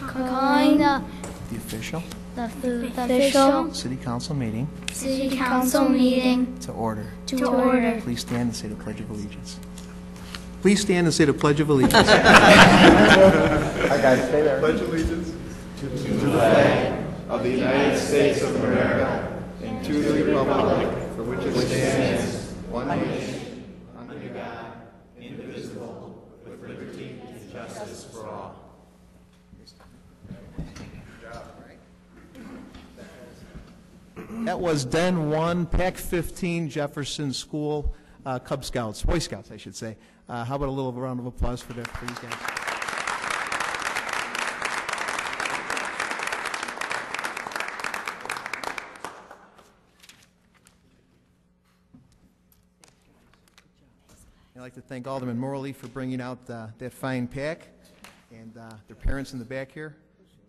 calling the official official City Council meeting City Council meeting to order. to order. Please stand and say the Pledge of Allegiance. Please stand and say the Pledge of Allegiance. Hi guys, stay there. Pledge allegiance to the flag of the United States of America and to the republic for which it stands, one nation, under God, indivisible, with liberty and justice for all. That was Den 1, Pac 15, Jefferson School, Cub Scouts, Boy Scouts, I should say. How about a little round of applause for these guys? I'd like to thank Alderman Morley for bringing out that fine pack, and their parents in the back here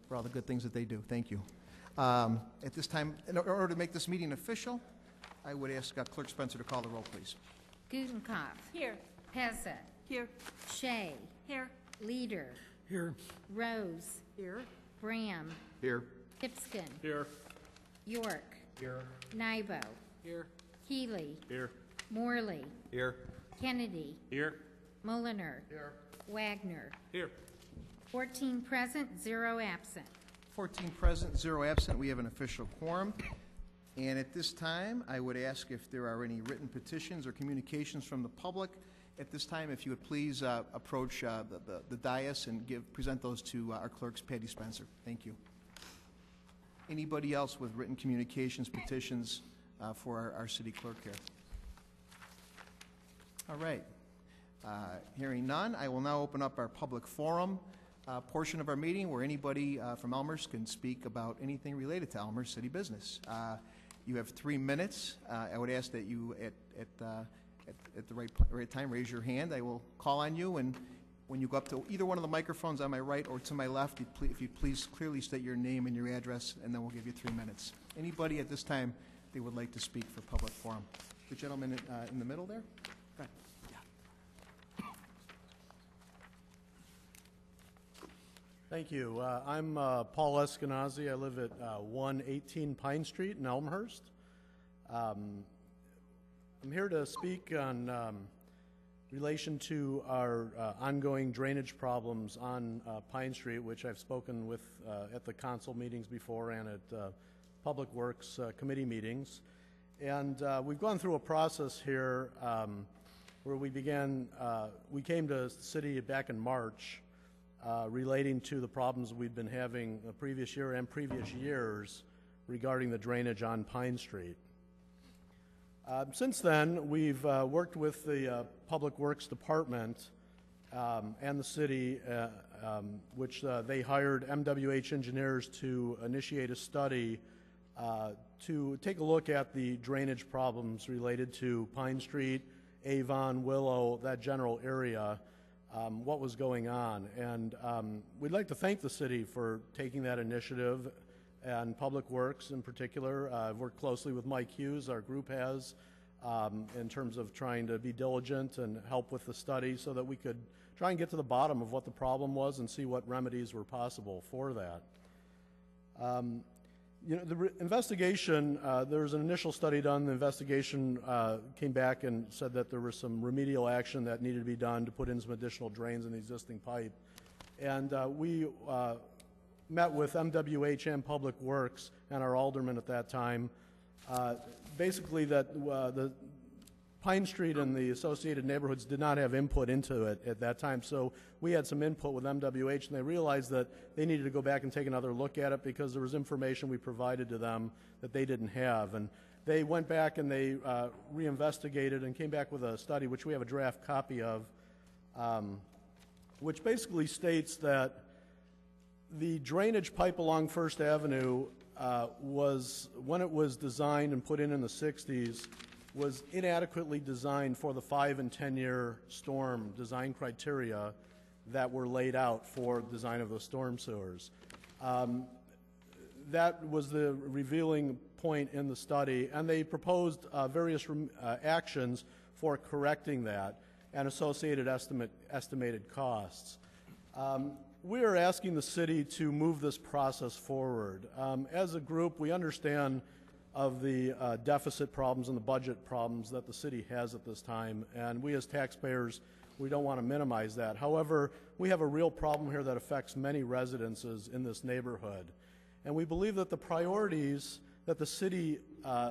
for all the good things that they do. Thank you. At this time, in order to make this meeting official, I would ask Clerk Spencer to call the roll, please. Gutenkopf. Here. Pezza. Here. Shea. Here. Leader. Here. Rose. Here. Graham. Here. Hipskin. Here. York. Here. Nybo. Here. Healy. Here. Morley. Here. Kennedy. Here. Mulliner. Here. Wagner. Here. 14 present, 0 absent. 14 present, 0 absent. We have an official quorum. And at this time, I would ask if there are any written petitions or communications from the public. At this time, if you would please approach the dais and present those to our clerks, Patty Spencer. Thank you. Anybody else with written communications, petitions for our city clerk here? All right. Hearing none, I will now open up our public forum portion of our meeting where anybody from Elmhurst can speak about anything related to Elmhurst city business. You have 3 minutes. I would ask that you, at the right time, raise your hand. I will call on you, and when you go up to either one of the microphones on my right or to my left, if you please clearly state your name and your address, and then we'll give you 3 minutes. Anybody at this time they would like to speak for public forum? The gentleman in the middle there? Go ahead. Thank you. I'm Paul Eskenazi. I live at 118 Pine Street in Elmhurst. I'm here to speak on relation to our ongoing drainage problems on Pine Street, which I've spoken with at the council meetings before and at Public Works committee meetings. And we've gone through a process here where we came to the city back in March relating to the problems we've been having the previous year and previous years regarding the drainage on Pine Street. Since then, we've worked with the Public Works Department and the city, which they hired MWH engineers to initiate a study to take a look at the drainage problems related to Pine Street, Avon, Willow, that general area. What was going on. And we'd like to thank the city for taking that initiative, and Public Works in particular. I've worked closely with Mike Hughes, our group has, in terms of trying to be diligent and help with the study so that we could try and get to the bottom of what the problem was and see what remedies were possible for that. The investigation, there was an initial study done. The investigation came back and said that there was some remedial action that needed to be done to put in some additional drains in the existing pipe. And we met with MWH and Public Works and our alderman at that time. Basically that the Pine Street and the associated neighborhoods did not have input into it at that time, so we had some input with MWH, and they realized that they needed to go back and take another look at it because there was information we provided to them that they didn't have. And they went back and they reinvestigated and came back with a study, which we have a draft copy of, which basically states that the drainage pipe along First Avenue when it was designed and put in the 60s, was inadequately designed for the 5- and 10-year storm design criteria that were laid out for design of the storm sewers. That was the revealing point in the study, and they proposed various actions for correcting that and associated estimated costs. We are asking the city to move this process forward. As a group, we understand of the deficit problems and the budget problems that the city has at this time, and we as taxpayers, we don't want to minimize that. However, we have a real problem here that affects many residences in this neighborhood, and we believe that the priorities that the city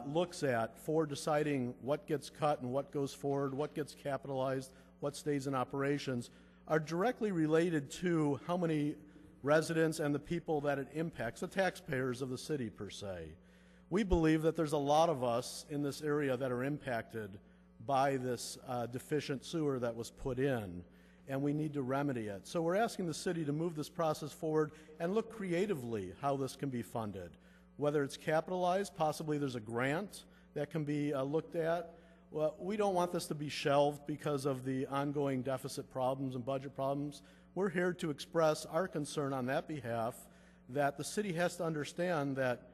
looks at for deciding what gets cut and what goes forward, what gets capitalized, what stays in operations, are directly related to how many residents and the people that it impacts, the taxpayers of the city per se. We believe that there's a lot of us in this area that are impacted by this deficient sewer that was put in, and we need to remedy it. So we're asking the city to move this process forward and look creatively how this can be funded. Whether it's capitalized, possibly there's a grant that can be looked at. Well, we don't want this to be shelved because of the ongoing deficit problems and budget problems. We're here to express our concern on that behalf, that the city has to understand that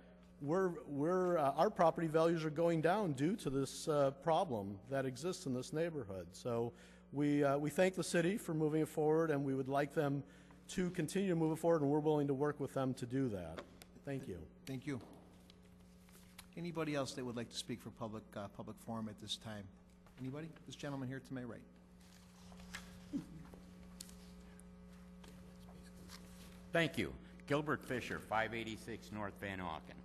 our property values are going down due to this problem that exists in this neighborhood. So we thank the city for moving it forward, and we would like them to continue to move it forward, and we're willing to work with them to do that. Thank you. Thank you. Anybody else that would like to speak for public forum at this time? Anybody? This gentleman here to my right. Thank you. Gilbert Fisher, 586 North Van Auken.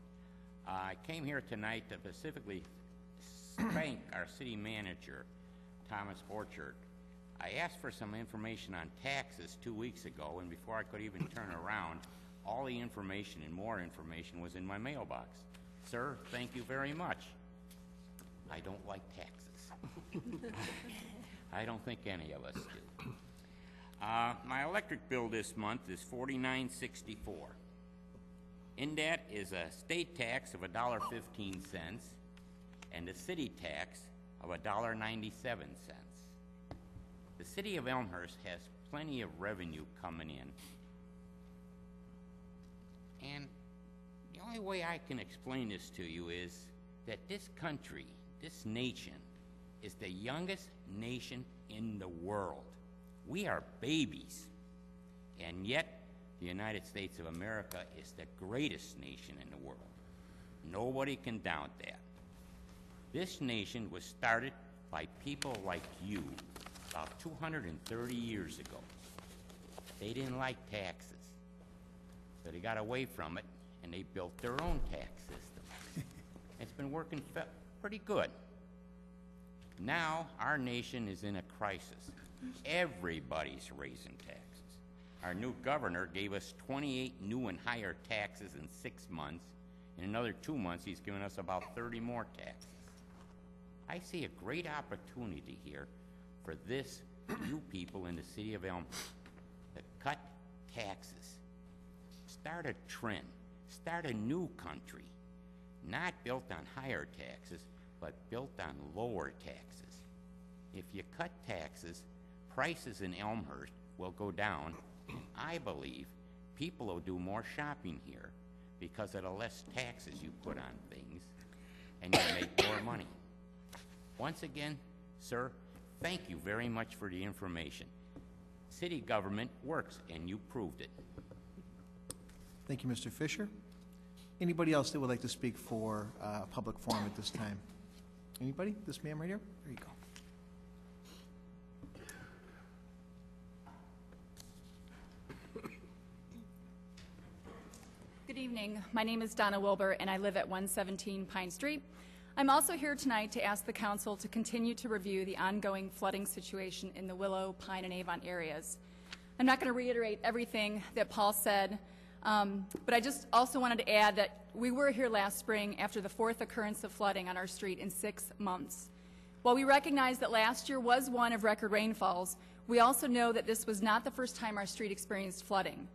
I came here tonight to specifically thank our city manager, Thomas Orchard. I asked for some information on taxes 2 weeks ago, and before I could even turn around, all the information and more information was in my mailbox. Sir, thank you very much. I don't like taxes. I don't think any of us do. My electric bill this month is $49.64. In that is a state tax of $1.15 and a city tax of $1.97. The city of Elmhurst has plenty of revenue coming in. And the only way I can explain this to you is that this country, this nation, is the youngest nation in the world. We are babies, and yet the United States of America is the greatest nation in the world. Nobody can doubt that. This nation was started by people like you about 230 years ago. They didn't like taxes, so they got away from it, and they built their own tax system. It's been working pretty good. Now our nation is in a crisis. Everybody's raising taxes. Our new governor gave us 28 new and higher taxes in 6 months. In another 2 months, he's given us about 30 more taxes. I see a great opportunity here for you people in the city of Elmhurst to cut taxes, start a trend, start a new country, not built on higher taxes, but built on lower taxes. If you cut taxes, prices in Elmhurst will go down, and I believe people will do more shopping here because of the less taxes you put on things, and you make more money. Once again, sir, thank you very much for the information. City government works, and you proved it. Thank you, Mr. Fisher. Anybody else that would like to speak for public forum at this time? Anybody? This ma'am right here? There you go. Good evening. My name is Donna Wilbur, and I live at 117 Pine Street. I'm also here tonight to ask the council to continue to review the ongoing flooding situation in the Willow, Pine, and Avon areas. I'm not going to reiterate everything that Paul said, but I just also wanted to add that we were here last spring after the 4th occurrence of flooding on our street in 6 months. While we recognize that last year was one of record rainfalls, we also know that this was not the first time our street experienced flooding.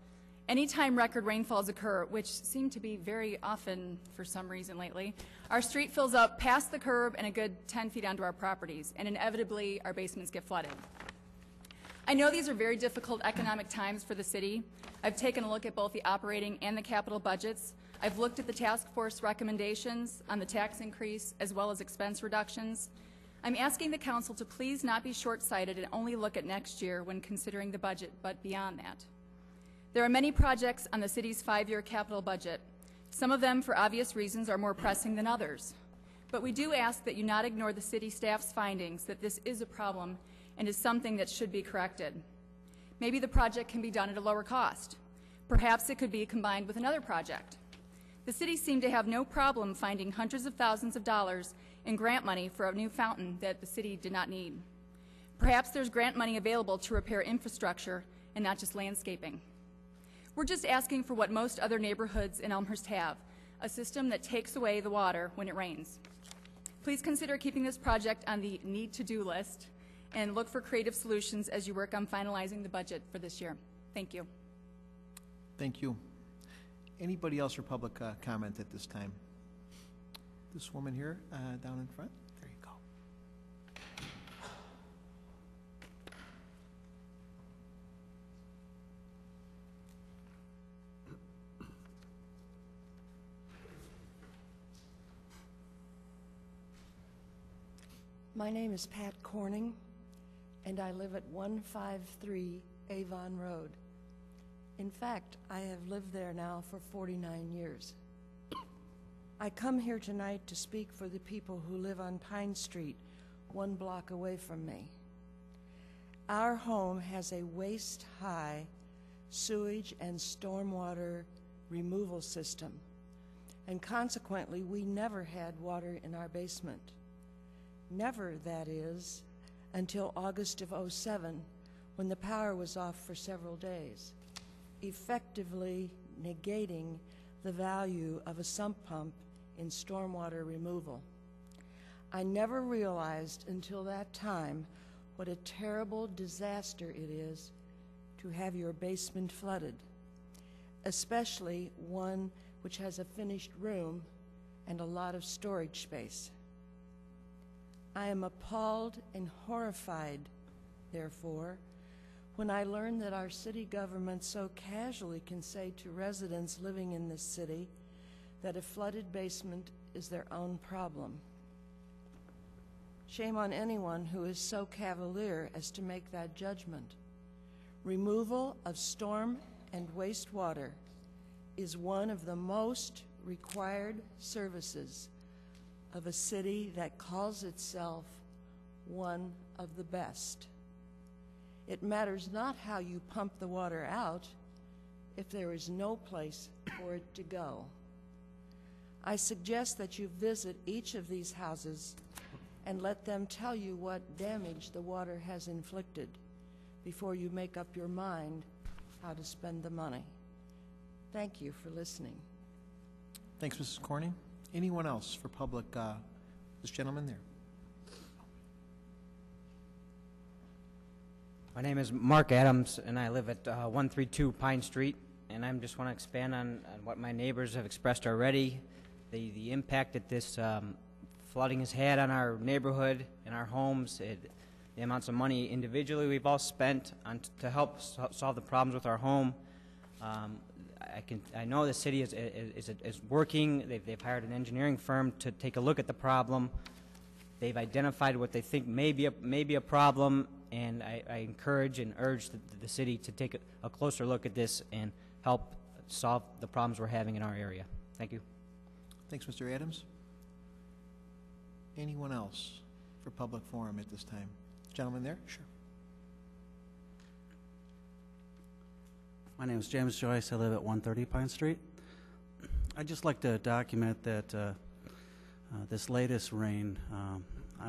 Anytime record rainfalls occur, which seem to be very often for some reason lately, our street fills up past the curb and a good 10 feet onto our properties, and inevitably our basements get flooded. I know these are very difficult economic times for the city. I've taken a look at both the operating and the capital budgets. I've looked at the task force recommendations on the tax increase as well as expense reductions. I'm asking the council to please not be short-sighted and only look at next year when considering the budget, but beyond that. There are many projects on the city's 5-year capital budget. Some of them, for obvious reasons, are more pressing than others. But we do ask that you not ignore the city staff's findings that this is a problem and is something that should be corrected. Maybe the project can be done at a lower cost. Perhaps it could be combined with another project. The city seemed to have no problem finding hundreds of thousands of dollars in grant money for a new fountain that the city did not need. Perhaps there's grant money available to repair infrastructure and not just landscaping. We're just asking for what most other neighborhoods in Elmhurst have, a system that takes away the water when it rains. Please consider keeping this project on the need-to-do list and look for creative solutions as you work on finalizing the budget for this year. Thank you. Thank you. Anybody else for public comment at this time? This woman here down in front. There you go. My name is Pat Corning, and I live at 153 Avon Road. In fact, I have lived there now for 49 years. I come here tonight to speak for the people who live on Pine Street, 1 block away from me. Our home has a waist-high sewage and stormwater removal system, and consequently, we never had water in our basement. Never, that is, until August of '07, when the power was off for several days, effectively negating the value of a sump pump in stormwater removal. I never realized until that time what a terrible disaster it is to have your basement flooded, especially one which has a finished room and a lot of storage space. I am appalled and horrified, therefore, when I learn that our city government so casually can say to residents living in this city that a flooded basement is their own problem. Shame on anyone who is so cavalier as to make that judgment. Removal of storm and wastewater is one of the most required services of a city that calls itself one of the best. It matters not how you pump the water out if there is no place for it to go. I suggest that you visit each of these houses and let them tell you what damage the water has inflicted before you make up your mind how to spend the money. Thank you for listening. Thanks, Mrs. Corning. Anyone else for public? This gentleman there. My name is Mark Adams, and I live at 132 Pine Street, and I just want to expand on what my neighbors have expressed already, the impact that this flooding has had on our neighborhood and our homes, the amounts of money individually we've all spent to help solve the problems with our home. I know the city is working. They've hired an engineering firm to take a look at the problem. They've identified what they think may be a problem, and I encourage and urge the city to take a closer look at this and help solve the problems we're having in our area. Thank you. Thanks, Mr. Adams. Anyone else for public forum at this time? Gentleman there? Sure. My name is James Joyce. I live at 130 Pine Street. I'd just like to document that this latest rain,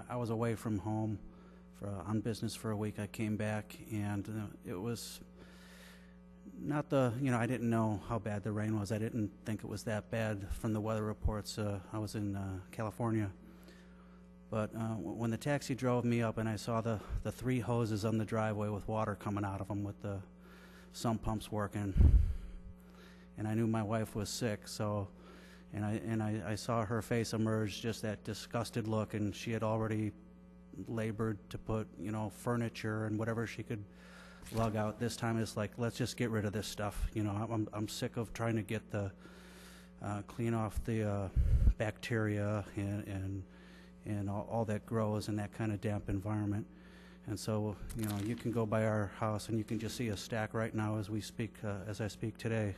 I was away from home on business for a week. I came back, and it was not I didn't know how bad the rain was. I didn't think it was that bad from the weather reports. I was in California. But when the taxi drove me up and I saw the 3 hoses on the driveway with water coming out of them with the sump pumps working, and I knew my wife was sick, so I saw her face emerge, just that disgusted look, and she had already labored to put furniture and whatever she could lug out. This time it's like, let's just get rid of this stuff. I'm sick of trying to get clean off the bacteria and all that grows in that kind of damp environment. And so, you know, you can go by our house and you can just see a stack right now as we speak, as I speak today,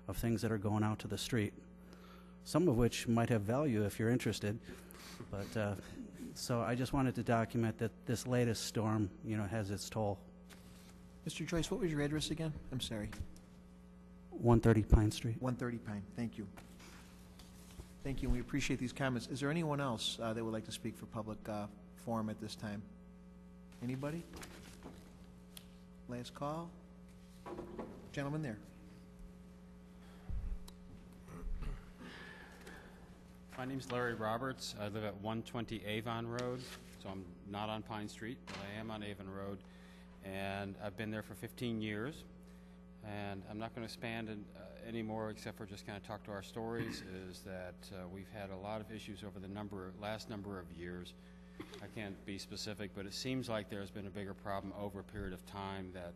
of things that are going out to the street. Some of which might have value if you're interested. But so I just wanted to document that this latest storm, you know, has its toll. Mr. Joyce, what was your address again? I'm sorry. 130 Pine Street. 130 Pine. Thank you. Thank you, and we appreciate these comments. Is there anyone else that would like to speak for public forum at this time? Anybody? Last call. Gentleman there. My name's Larry Roberts. I live at 120 Avon Road, so I'm not on Pine Street, but I am on Avon Road, and I've been there for 15 years. And I'm not going to expand anymore, except for just kind of talk to our stories, is that we've had a lot of issues over the last number of years. I can't be specific, but it seems like there's been a bigger problem over a period of time, that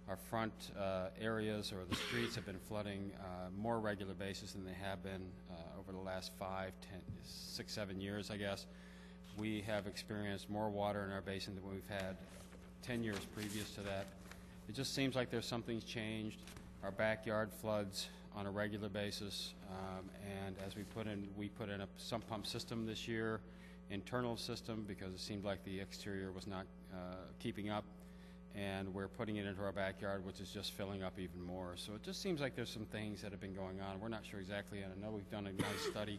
our front areas or the streets have been flooding more regular basis than they have been over the last 5, 10, 6, 7 years, I guess. We have experienced more water in our basin than we've had 10 years previous to that. It just seems like there's something's changed. Our backyard floods on a regular basis, and as we put in a sump pump system this year, internal system, because it seemed like the exterior was not keeping up, and we're putting it into our backyard, which is just filling up even more. So it just seems like there's some things that have been going on. We're not sure exactly, and I know we've done a nice study,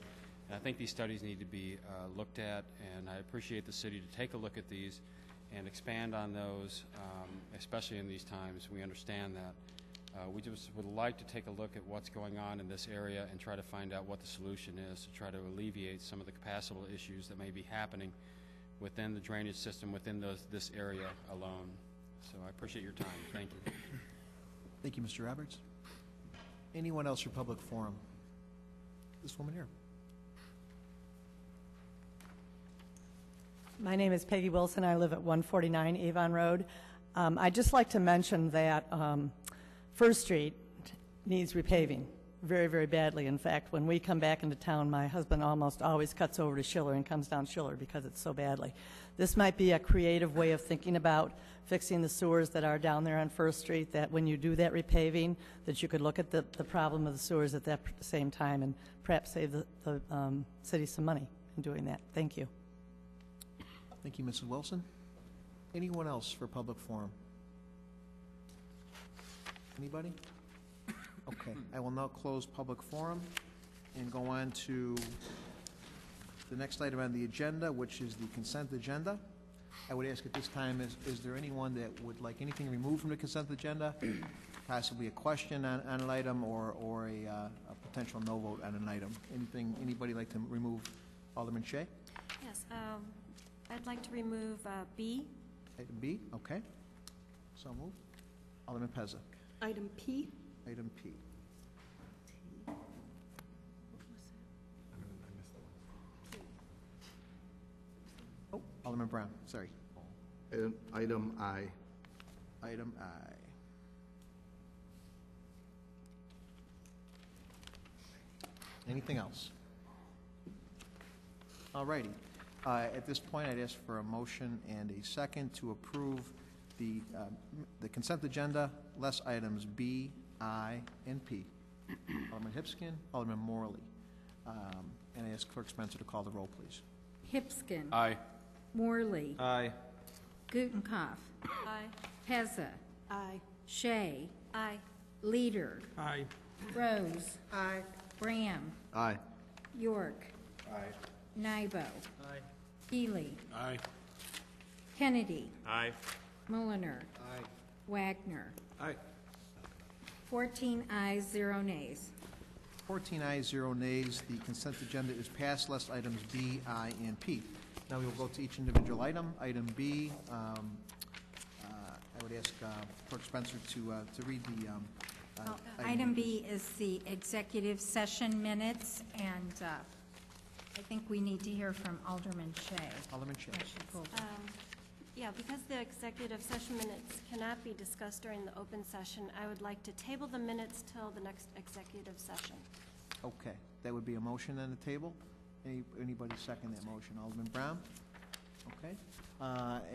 and I think these studies need to be looked at, and I appreciate the city to take a look at these and expand on those, especially in these times. We understand that. We just would like to take a look at what's going on in this area and try to find out what the solution is to try to alleviate some of the capacity issues that may be happening within the drainage system within this area alone. So I appreciate your time. Thank you. Thank you, Mr. Roberts. Anyone else for public forum? This woman here. My name is Peggy Wilson. I live at 149 Avon Road. I'd just like to mention that First Street needs repaving very, very badly. In fact, when we come back into town, my husband almost always cuts over to Schiller and comes down Schiller because it's so badly. This might be a creative way of thinking about fixing the sewers that are down there on First Street, that when you do that repaving, that you could look at the problem of the sewers at that same time and perhaps save the city some money in doing that. Thank you. Thank you, Mrs. Wilson. Anyone else for public forum? Anybody? Okay, I will now close public forum and go on to the next item on the agenda, which is the consent agenda. I would ask at this time, is there anyone that would like anything removed from the consent agenda? Possibly a question on an item or a potential no vote on an item. Anybody like to remove? Alderman Shea? Yes, I'd like to remove B. Item B, okay. So moved. Alderman Pezza. Item P. Item P. Oh, Alderman Brown, sorry. Item I. Item I. Anything else? All righty. At this point, I'd ask for a motion and a second to approve the consent agenda, less items B, I, and P. Alderman Hipskin, Alderman Morley. And I ask Clerk Spencer to call the roll, please. Hipskin. Aye. Morley. Aye. Gutenkopf. Aye. Pezza. Aye. Shea. Aye. Leader. Aye. Rose. Aye. Graham. Aye. York. Aye. Nybo. Aye. Healy. Aye. Kennedy. Aye. Mulliner. Aye. Wagner. Aye. 14 ayes, 0 nays. 14 ayes, 0 nays. The consent agenda is passed, less items B, I, and P. Now we will go to each individual item. Item B, I would ask Clerk Spencer to read the Item B is the executive session minutes, and I think we need to hear from Alderman Shea. Alderman Shea. Yeah, because the executive session minutes cannot be discussed during the open session, I would like to table the minutes till the next executive session. Okay, that would be a motion on the table. Anybody second that motion? Alderman Brown? Okay.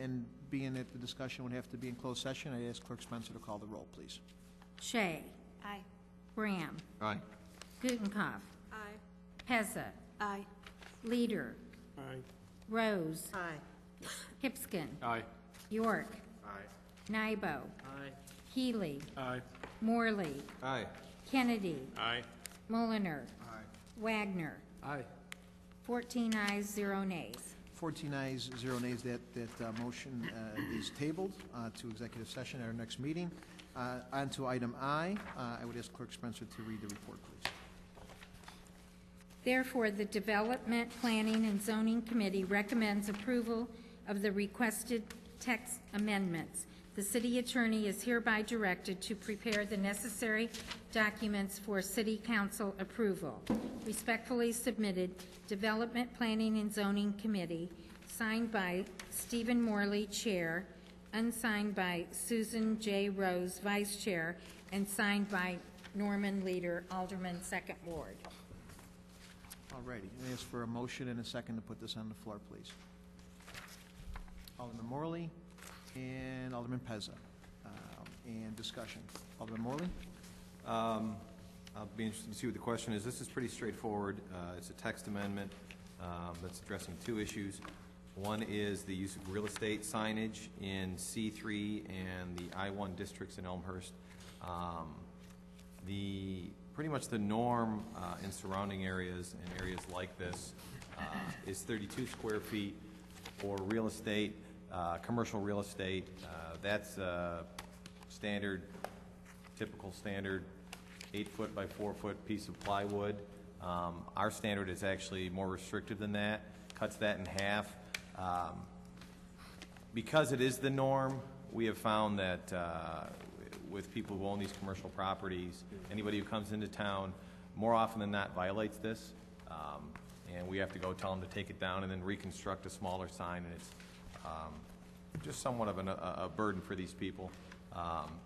And being that the discussion would have to be in closed session, I ask Clerk Spencer to call the roll, please. Shea. Aye. Graham. Aye. Gutenkopf. Aye. Pezza. Aye. Leader. Aye. Rose. Aye. Hipskin. Aye. York. Aye. Nybo. Aye. Healy. Aye. Morley. Aye. Kennedy. Aye. Mulliner. Aye. Wagner. Aye. 14 ayes, 0 nays. 14 ayes, 0 nays. That motion is tabled to executive session at our next meeting. On to item I. I would ask Clerk Spencer to read the report, please. Therefore, the Development, Planning, and Zoning Committee recommends approval of the requested text amendments. The city attorney is hereby directed to prepare the necessary documents for city council approval. Respectfully submitted, Development, Planning, and Zoning Committee, signed by Stephen Morley, Chair, unsigned by Susan J. Rose, Vice Chair, and signed by Norman Leader, Alderman, 2nd Ward. All righty. I ask for a motion and a second to put this on the floor, please. Alderman Morley and Alderman Pezza. And discussion. Alderman Morley? I'll be interested to see what the question is. This is pretty straightforward. It's a text amendment that's addressing two issues. One is the use of real estate signage in C3 and the I-1 districts in Elmhurst. Pretty much the norm in surrounding areas and areas like this is 32 square feet for real estate, commercial real estate. That's standard, typical standard 8-foot by 4-foot piece of plywood. Our standard is actually more restrictive than that, cuts that in half. Because it is the norm, we have found that with people who own these commercial properties, anybody who comes into town, more often than not violates this, and we have to go tell them to take it down and then reconstruct a smaller sign, and it's just somewhat of a burden for these people.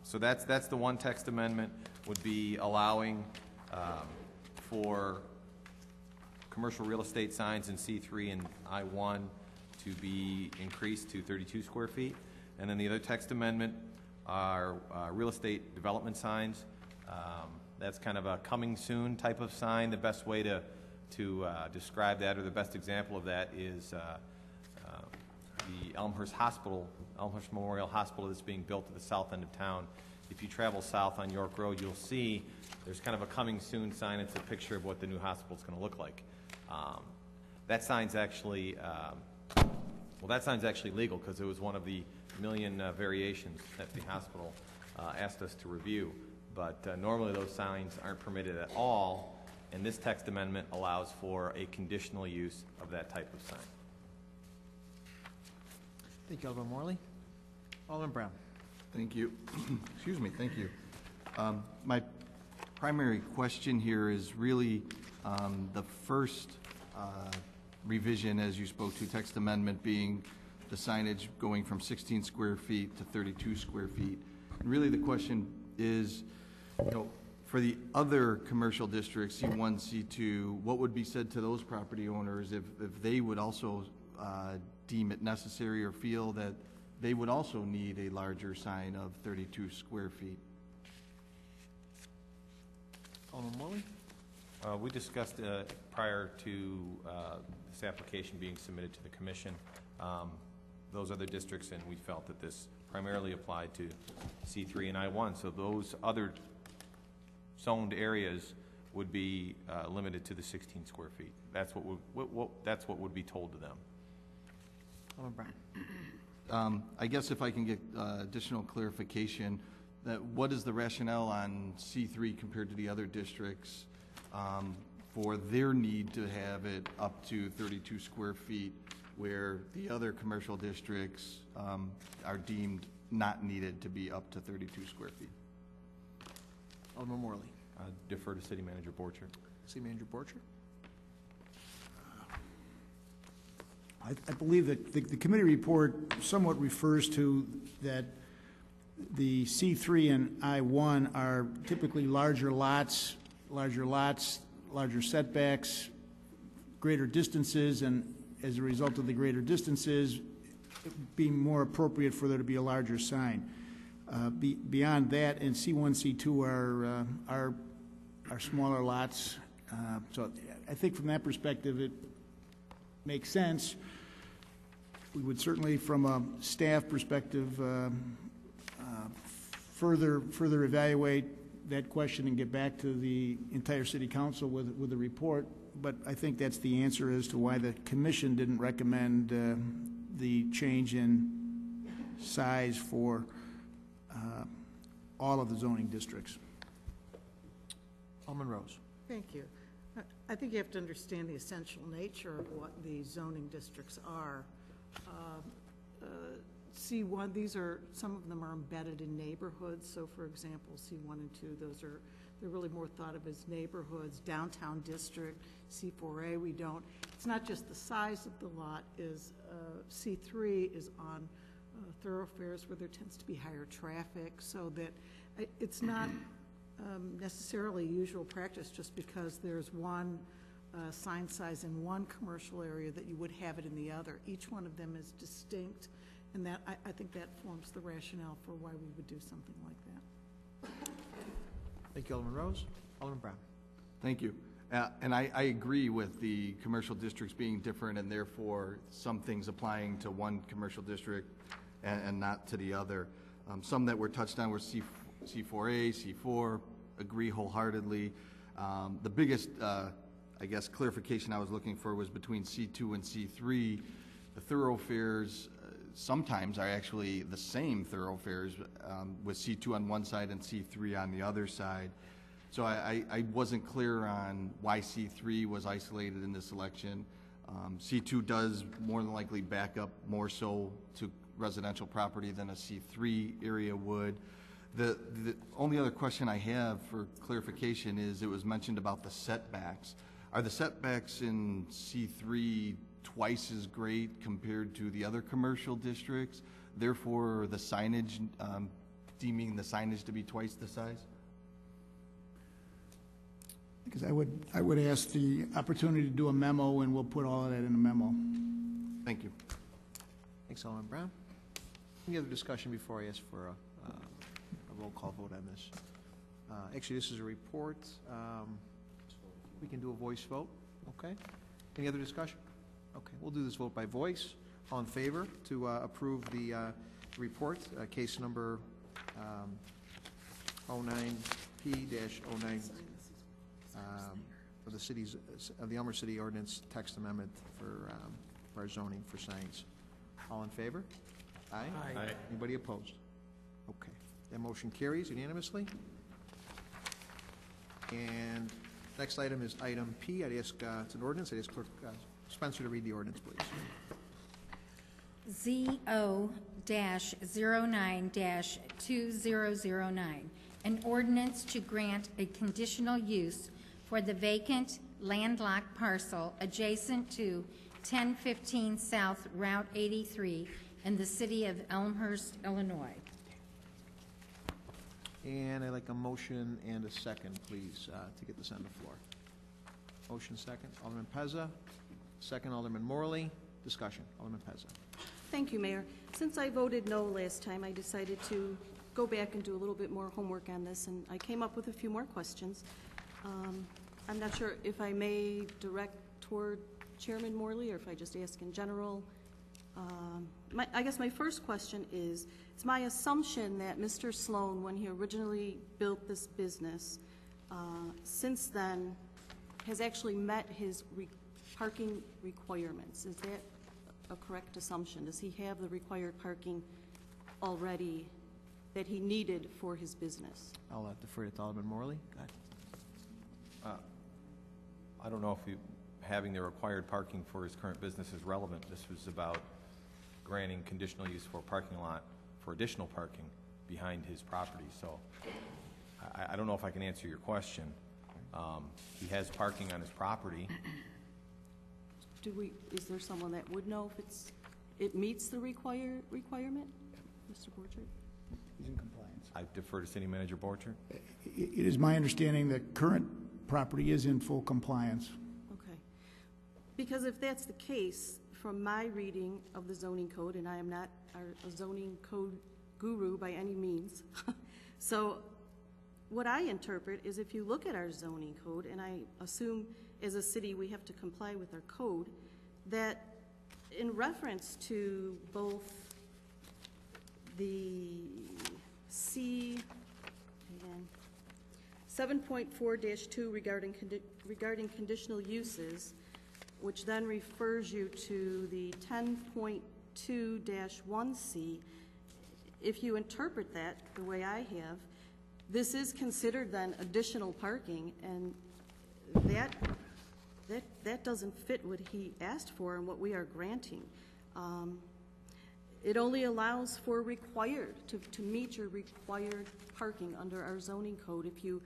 So that's the one text amendment, would be allowing for commercial real estate signs in C3 and I-1 to be increased to 32 square feet. And then the other text amendment are real estate development signs. That's kind of a coming soon type of sign. The best way to describe that, or the best example of that, is the Elmhurst Hospital, Elmhurst Memorial Hospital, that's being built at the south end of town. If you travel south on York Road, you'll see there's kind of a coming soon sign. It's a picture of what the new hospital is going to look like. That sign's actually, that's actually legal because it was one of the million variations that the hospital asked us to review. But normally those signs aren't permitted at all, and this text amendment allows for a conditional use of that type of sign. Thank you, Alderman Morley. Alderman Brown. Thank you. Excuse me, thank you. My primary question here is really the first revision, as you spoke to, text amendment being the signage going from 16 square feet to 32 square feet. And really the question is, for the other commercial districts, C1, C2, what would be said to those property owners if they would also deem it necessary or feel that they would also need a larger sign of 32 square feet? Alderman Morley? We discussed prior to this application being submitted to the commission those other districts, and we felt that this primarily applied to C3 and I-1. So those other zoned areas would be limited to the 16 square feet. That's what would be told to them. Alderman Brown. I guess if I can get additional clarification, that what is the rationale on C3 compared to the other districts for their need to have it up to 32 square feet, where the other commercial districts are deemed not needed to be up to 32 square feet? Alderman Morley. Defer to City Manager Borcher. City Manager Borcher. I believe that the committee report somewhat refers to that the C3 and I-1 are typically larger lots, larger setbacks, greater distances, and as a result of the greater distances, being more appropriate for there to be a larger sign. Beyond that, in C1, C2 are smaller lots. So I think from that perspective, it makes sense. We would certainly, from a staff perspective, further evaluate that question and get back to the entire city council with a report. But I think that's the answer as to why the commission didn't recommend the change in size for all of the zoning districts. Alderman Rose. Thank you. I think you have to understand the essential nature of what the zoning districts are. C1, some of them are embedded in neighborhoods. So for example, C1 and 2, they're really more thought of as neighborhoods. Downtown district, C4A, we don't. It's not just the size of the lot. C3 is on thoroughfares where there tends to be higher traffic, so that it's not necessarily usual practice just because there's one sign size in one commercial area that you would have it in the other. Each one of them is distinct, and that I think that forms the rationale for why we would do something like that. Thank you, Alderman Rose. Alderman Brown. Thank you. And I agree with the commercial districts being different and therefore some things applying to one commercial district and not to the other. Some that were touched on were C4A, C4, agree wholeheartedly. The biggest, I guess, clarification I was looking for was between C2 and C3. The thoroughfares sometimes are actually the same thoroughfares with C2 on one side and C3 on the other side. So I wasn't clear on why C3 was isolated in this election. C2 does more than likely back up more so to residential property than a C3 area would. The only other question I have for clarification is it was mentioned about the setbacks. Are the setbacks in C3 twice as great compared to the other commercial districts? Therefore, the signage, deeming the signage to be twice the size? Because I would ask the opportunity to do a memo, and we'll put all of that in a memo. Thank you. Thanks, Alderman Brown. Any other discussion before I ask for a roll call vote on this? Actually, this is a report. We can do a voice vote. Okay. Any other discussion? Okay. We'll do this vote by voice. All in favor to approve the report, case number 09P-09 of the Elmhurst City Ordinance text amendment for our zoning for signs. All in favor? Aye. Aye. Anybody opposed? Okay. That motion carries unanimously. And next item is item P. I'd ask, it's an ordinance. I'd ask Clerk Spencer to read the ordinance, please. ZO-09-2009, an ordinance to grant a conditional use for the vacant landlocked parcel adjacent to 1015 South Route 83 in the city of Elmhurst, Illinois. And I'd like a motion and a second, please, to get this on the floor. Motion second. Alderman Pezza. Second, Alderman Morley. Discussion. Alderman Pezza. Thank you, Mayor. Since I voted no last time, I decided to go back and do a little bit more homework on this, and I came up with a few more questions. I'm not sure if I may direct toward Chairman Morley or if I just ask in general. I guess my first question is, it's my assumption that Mr. Sloan, when he originally built this business, since then has actually met his parking requirements. Is that a correct assumption? Does he have the required parking already that he needed for his business? I'll defer to Alderman Morley. Go ahead. I don't know if having the required parking for his current business is relevant. This was about granting conditional use for a parking lot for additional parking behind his property. So I don't know if I can answer your question. He has parking on his property. Is there someone that would know if it meets the requirement, Mr. Borchert? He's in compliance. I defer to City Manager Borchert. It is my understanding that current property is in full compliance. Okay. Because if that's the case, from my reading of the zoning code, and I am not a zoning code guru by any means, so what I interpret is if you look at our zoning code, and I assume as a city we have to comply with our code, that in reference to both the 7.4-2 regarding conditional uses, which then refers you to the 10.2-1C, if you interpret that the way I have, this is considered then additional parking, and that doesn't fit what he asked for and what we are granting. It only allows for required, to meet your required parking under our zoning code if you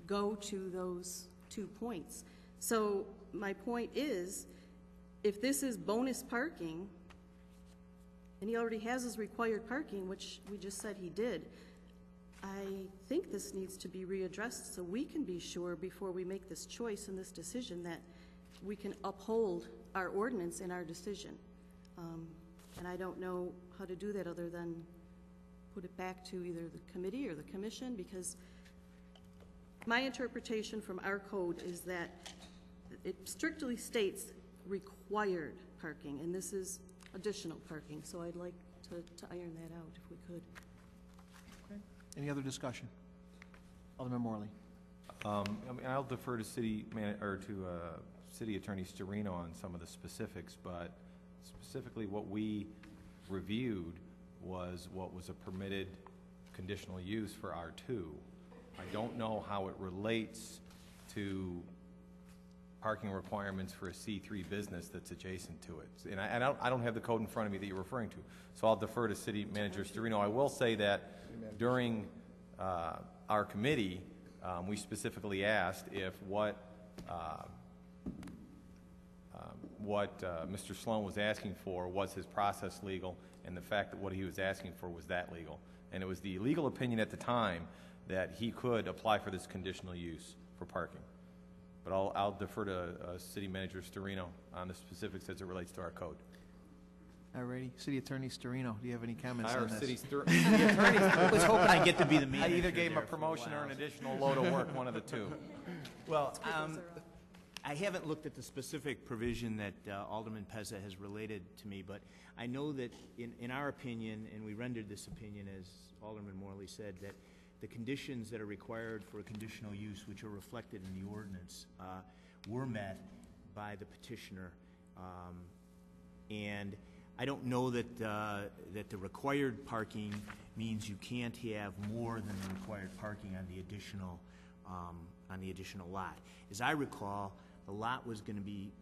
go to those 2 points. So my point is, if this is bonus parking, and he already has his required parking, which we just said he did, I think this needs to be readdressed so we can be sure before we make this choice and this decision that we can uphold our ordinance and our decision. And I don't know how to do that other than put it back to either the committee or the commission, because my interpretation from our code is that it strictly states required parking, and this is additional parking. So I'd like to iron that out if we could. Okay. Any other discussion? Alderman Morley. I'll defer to City Attorney Storino on some of the specifics, but specifically what we reviewed was what was a permitted conditional use for R2. I don't know how it relates to parking requirements for a C3 business that's adjacent to it. And I don't have the code in front of me that you're referring to, so I'll defer to City Manager Storino. I will say that during our committee, we specifically asked if what Mr. Sloan was asking for was his process legal, and the fact that what he was asking for was that legal. And it was the legal opinion at the time that he could apply for this conditional use for parking. But I'll defer to City Manager Storino on the specifics as it relates to our code. All righty. City Attorney Storino, do you have any comments on this? City Attorney. I was hoping I'd get to be the manager. I either gave him a promotion or an additional load of work, one of the two. Well, I haven't looked at the specific provision that Alderman Pezza has related to me, but I know that in our opinion, and we rendered this opinion as Alderman Morley said, that the conditions that are required for a conditional use, which are reflected in the ordinance, were met by the petitioner. And I don't know that that the required parking means you can't have more than the required parking on the additional lot. As I recall, the lot was going to be,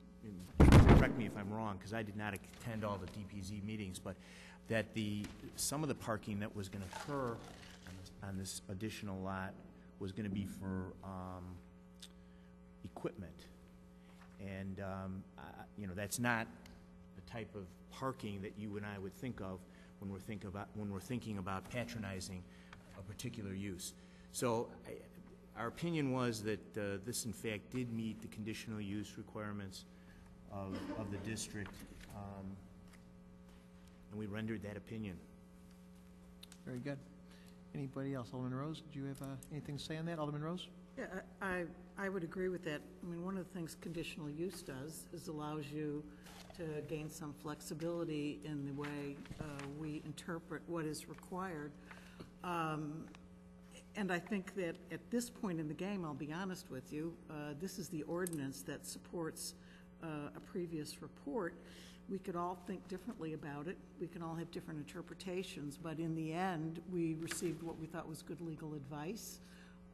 correct me if I'm wrong, because I did not attend all the DPZ meetings, but that some of the parking that was going to occur on this additional lot was going to be for equipment, and that's not the type of parking that you and I would think of when we're thinking about patronizing a particular use. So our opinion was that this, in fact, did meet the conditional use requirements of the district, and we rendered that opinion. Very good. Anybody else? Alderman Rose, did you have anything to say on that? Alderman Rose? Yeah, I would agree with that. I mean, one of the things conditional use does is allows you to gain some flexibility in the way we interpret what is required. And I think that at this point in the game, I'll be honest with you, this is the ordinance that supports a previous report. We could all think differently about it. We can all have different interpretations, but in the end, we received what we thought was good legal advice.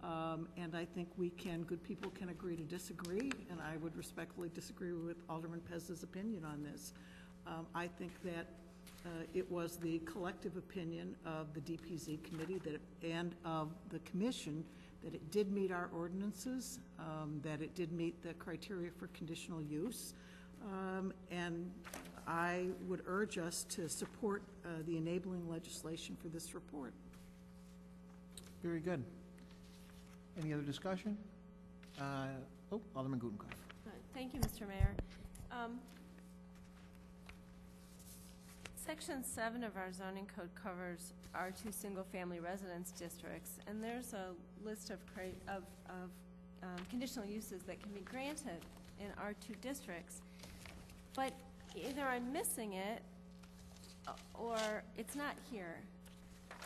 And I think good people can agree to disagree, and I would respectfully disagree with Alderman Pez's opinion on this. I think that it was the collective opinion of the DPZ committee and of the commission that it did meet our ordinances, that it did meet the criteria for conditional use, and I would urge us to support the enabling legislation for this report. Very good. Any other discussion? Alderman Gutenkopf. Thank you, Mr. Mayor. Section 7 of our zoning code covers R2 single-family residence districts, and there's a list of conditional uses that can be granted in R2 districts. But either I'm missing it, or it's not here.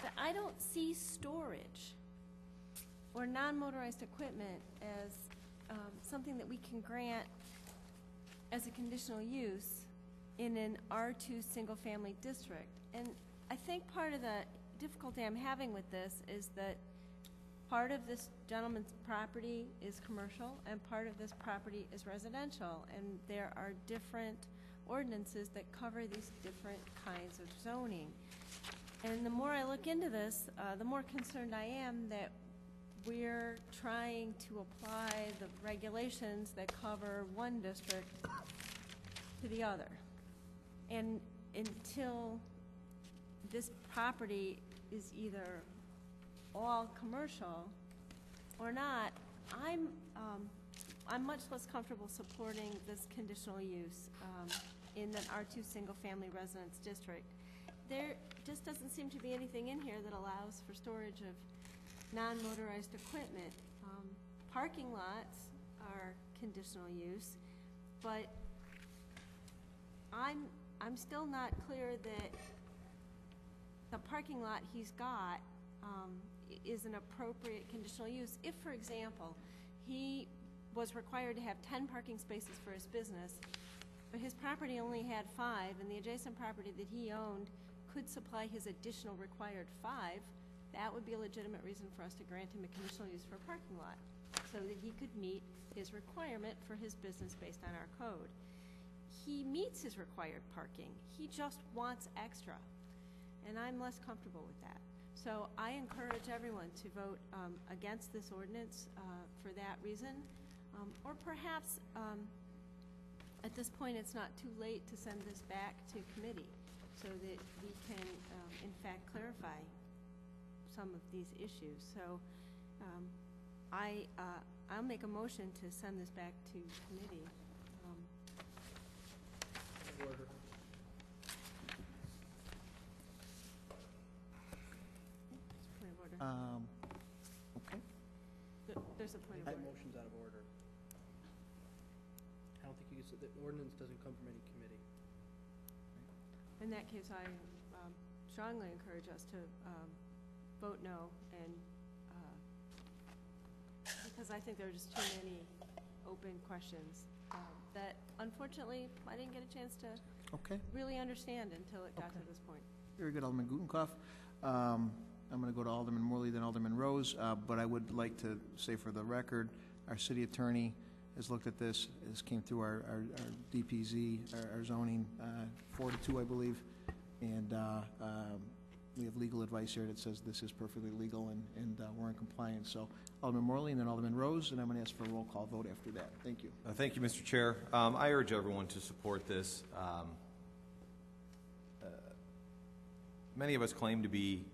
But I don't see storage or non-motorized equipment as something that we can grant as a conditional use in an R2 single-family district. And I think part of the difficulty I'm having with this is that part of this gentleman's property is commercial and part of this property is residential, and there are different ordinances that cover these different kinds of zoning. And the more I look into this, the more concerned I am that we're trying to apply the regulations that cover one district to the other. And until this property is either all commercial or not, I'm much less comfortable supporting this conditional use in an R2 single-family residence district. There just doesn't seem to be anything in here that allows for storage of non-motorized equipment. Parking lots are conditional use, but I'm still not clear that the parking lot he's got is an appropriate conditional use. If, for example, he was required to have 10 parking spaces for his business, but his property only had 5, and the adjacent property that he owned could supply his additional required 5, that would be a legitimate reason for us to grant him a conditional use for a parking lot, so that he could meet his requirement for his business based on our code. He meets his required parking. He just wants extra, and I'm less comfortable with that. So I encourage everyone to vote against this ordinance for that reason, or perhaps at this point it's not too late to send this back to committee so that we can in fact clarify some of these issues. So I'll make a motion to send this back to committee. Order. Point of order. Okay. There's a point of That order. motion's out of order. I don't think you can, the ordinance doesn't come from any committee. In that case, I strongly encourage us to vote no, and because I think there are just too many open questions that unfortunately I didn't get a chance to really understand until it got to this point. Very good, Alderman Gutenkopf. I'm going to go to Alderman Morley, then Alderman Rose, but I would like to say for the record, our city attorney has looked at this. This came through our DPZ, our zoning, 4-2, I believe, and we have legal advice here that says this is perfectly legal and we're in compliance. So Alderman Morley and then Alderman Rose, and I'm going to ask for a roll call vote after that. Thank you. Thank you, Mr. Chair. I urge everyone to support this. Many of us claim to be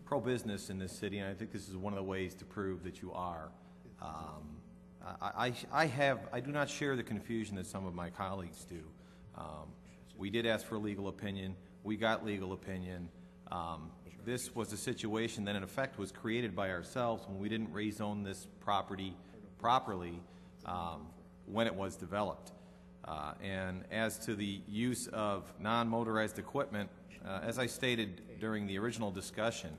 pro-business in this city, and I think this is one of the ways to prove that you are. I do not share the confusion that some of my colleagues do. We did ask for a legal opinion. We got legal opinion. This was a situation that in effect was created by ourselves when we didn't rezone this property properly when it was developed. And as to the use of non-motorized equipment, as I stated during the original discussion,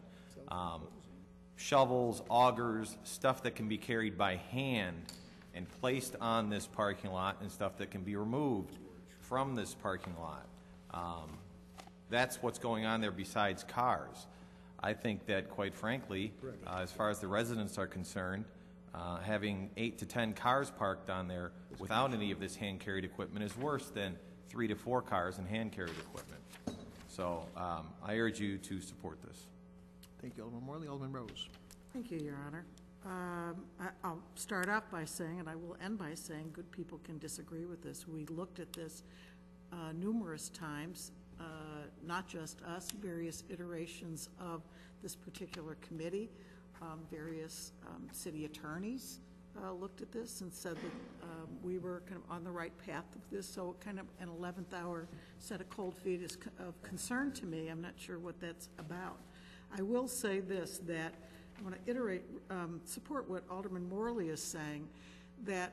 shovels, augers, stuff that can be carried by hand and placed on this parking lot and stuff that can be removed from this parking lot. That's what's going on there besides cars. I think that, quite frankly, as far as the residents are concerned, having 8 to 10 cars parked on there without any of this hand-carried equipment is worse than 3 to 4 cars and hand-carried equipment. So I urge you to support this. Thank you, Alderman Morley. Alderman Rose. Thank you, Your Honor. I'll start off by saying, and I will end by saying, good people can disagree with this. We looked at this numerous times, not just us, various iterations of this particular committee, various city attorneys looked at this and said that we were kind of on the right path of this, so kind of an 11th hour set of cold feet is of concern to me. I'm not sure what that's about. I will say this, that I want to support what Alderman Morley is saying, that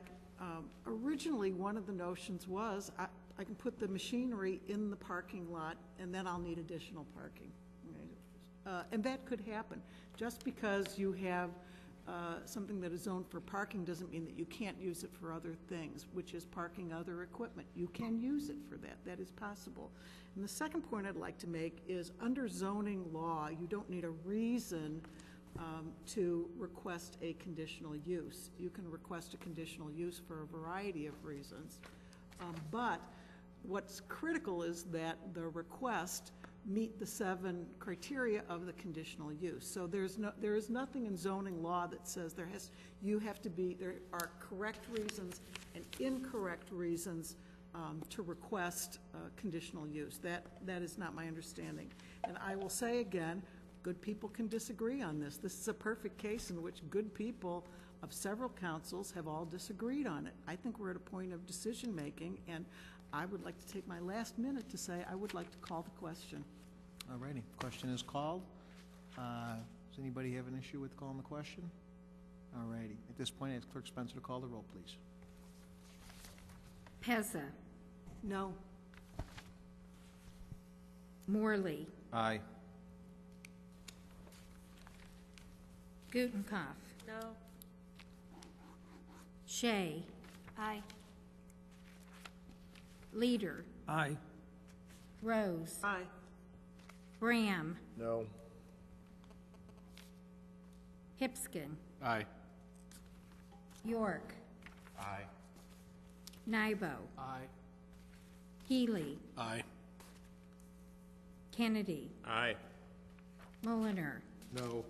originally one of the notions was I can put the machinery in the parking lot and then I'll need additional parking. And that could happen. Just because you have something that is zoned for parking doesn't mean that you can't use it for other things, which is parking other equipment. You can use it for that. That is possible. And the second point I'd like to make is under zoning law, you don't need a reason to request a conditional use. You can request a conditional use for a variety of reasons. But what's critical is that the request meet the 7 criteria of the conditional use. So there is nothing in zoning law that says there are correct reasons and incorrect reasons to request conditional use. That is not my understanding. And I will say again, good people can disagree on this. This is a perfect case in which good people of several councils have all disagreed on it. I think we're at a point of decision making, and I would like to take my last minute to say I would like to call the question. All righty, question is called. Does anybody have an issue with calling the question? All righty, at this point, I ask Clerk Spencer to call the roll, please. Pezza. No. Morley. Aye. Gutenkopf. No. Shea. Aye. Leader. Aye. Rose. Aye. Graham. No. Hipskin. Aye. York. Aye. Nybo. Aye. Healy. Aye. Kennedy. Aye. Mulliner. No.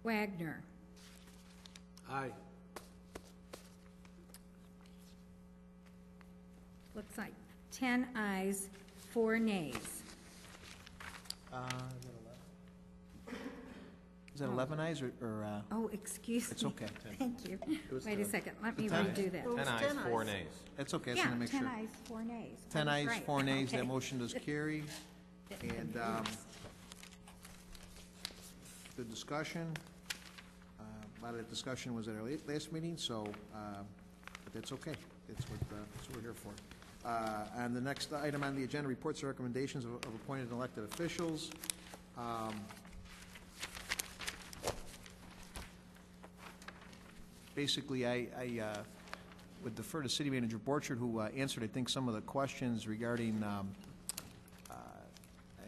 Wagner. Aye. Looks like 10 ayes, 4 nays. Is that 11 ayes or Oh, excuse me. It's okay. Thank you. was Wait a 10. second, let me 10 redo that. 10 ayes, 4 nays. It's okay, I just Yeah, want to make 10 sure. ayes, 4 nays. 10 I was ayes, right. 4 nays, that Okay. motion does carry. And the discussion, a lot of that discussion was at our last meeting, so, but that's okay. That's what we're here for. And the next item on the agenda, reports and recommendations of appointed and elected officials. Basically, I would defer to City Manager Borchard, who answered, I think, some of the questions regarding, I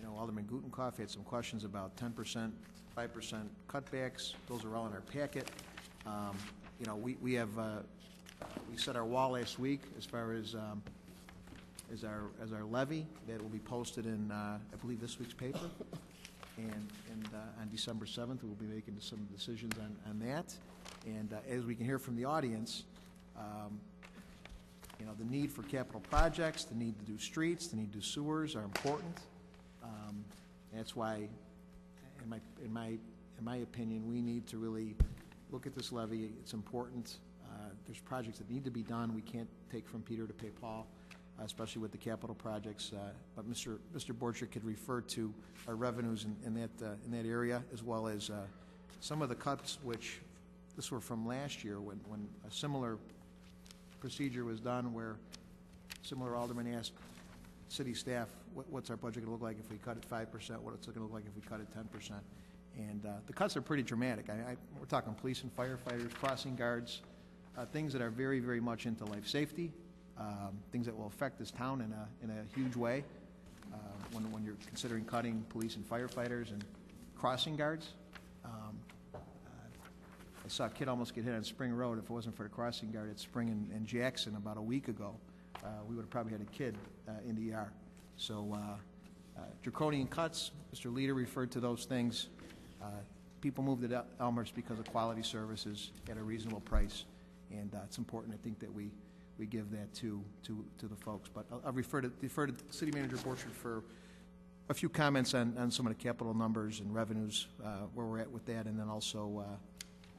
know Alderman Gutenkopf had some questions about 10%, 5% cutbacks. Those are all in our packet. You know, we have, we set our wall last week as far as our levy. That will be posted in, I believe, this week's paper. And on December 7th, we'll be making some decisions on that. And as we can hear from the audience, you know, the need for capital projects, the need to do streets, the need to do sewers are important. That's why, in my opinion, we need to really look at this levy. It's important. There's projects that need to be done. We can't take from Peter to pay Paul, especially with the capital projects. But Mr. Borchard could refer to our revenues in that area, as well as some of the cuts, which this were from last year when a similar procedure was done, where similar alderman asked city staff, what's our budget going to look like if we cut it 5%? What's it going to look like if we cut it 10%? And the cuts are pretty dramatic. We're talking police and firefighters, crossing guards, things that are very, very much into life safety, things that will affect this town in a huge way. When you're considering cutting police and firefighters and crossing guards. I saw a kid almost get hit on Spring Road. If it wasn't for the crossing guard at Spring and Jackson about a week ago, we would have probably had a kid in the ER. So draconian cuts, Mr. Leader referred to those things. People moved to Elmhurst because of quality services at a reasonable price, and it's important, I think, that we give that to the folks. But I'll defer to City Manager Borchard for a few comments on some of the capital numbers and revenues, where we're at with that, and then also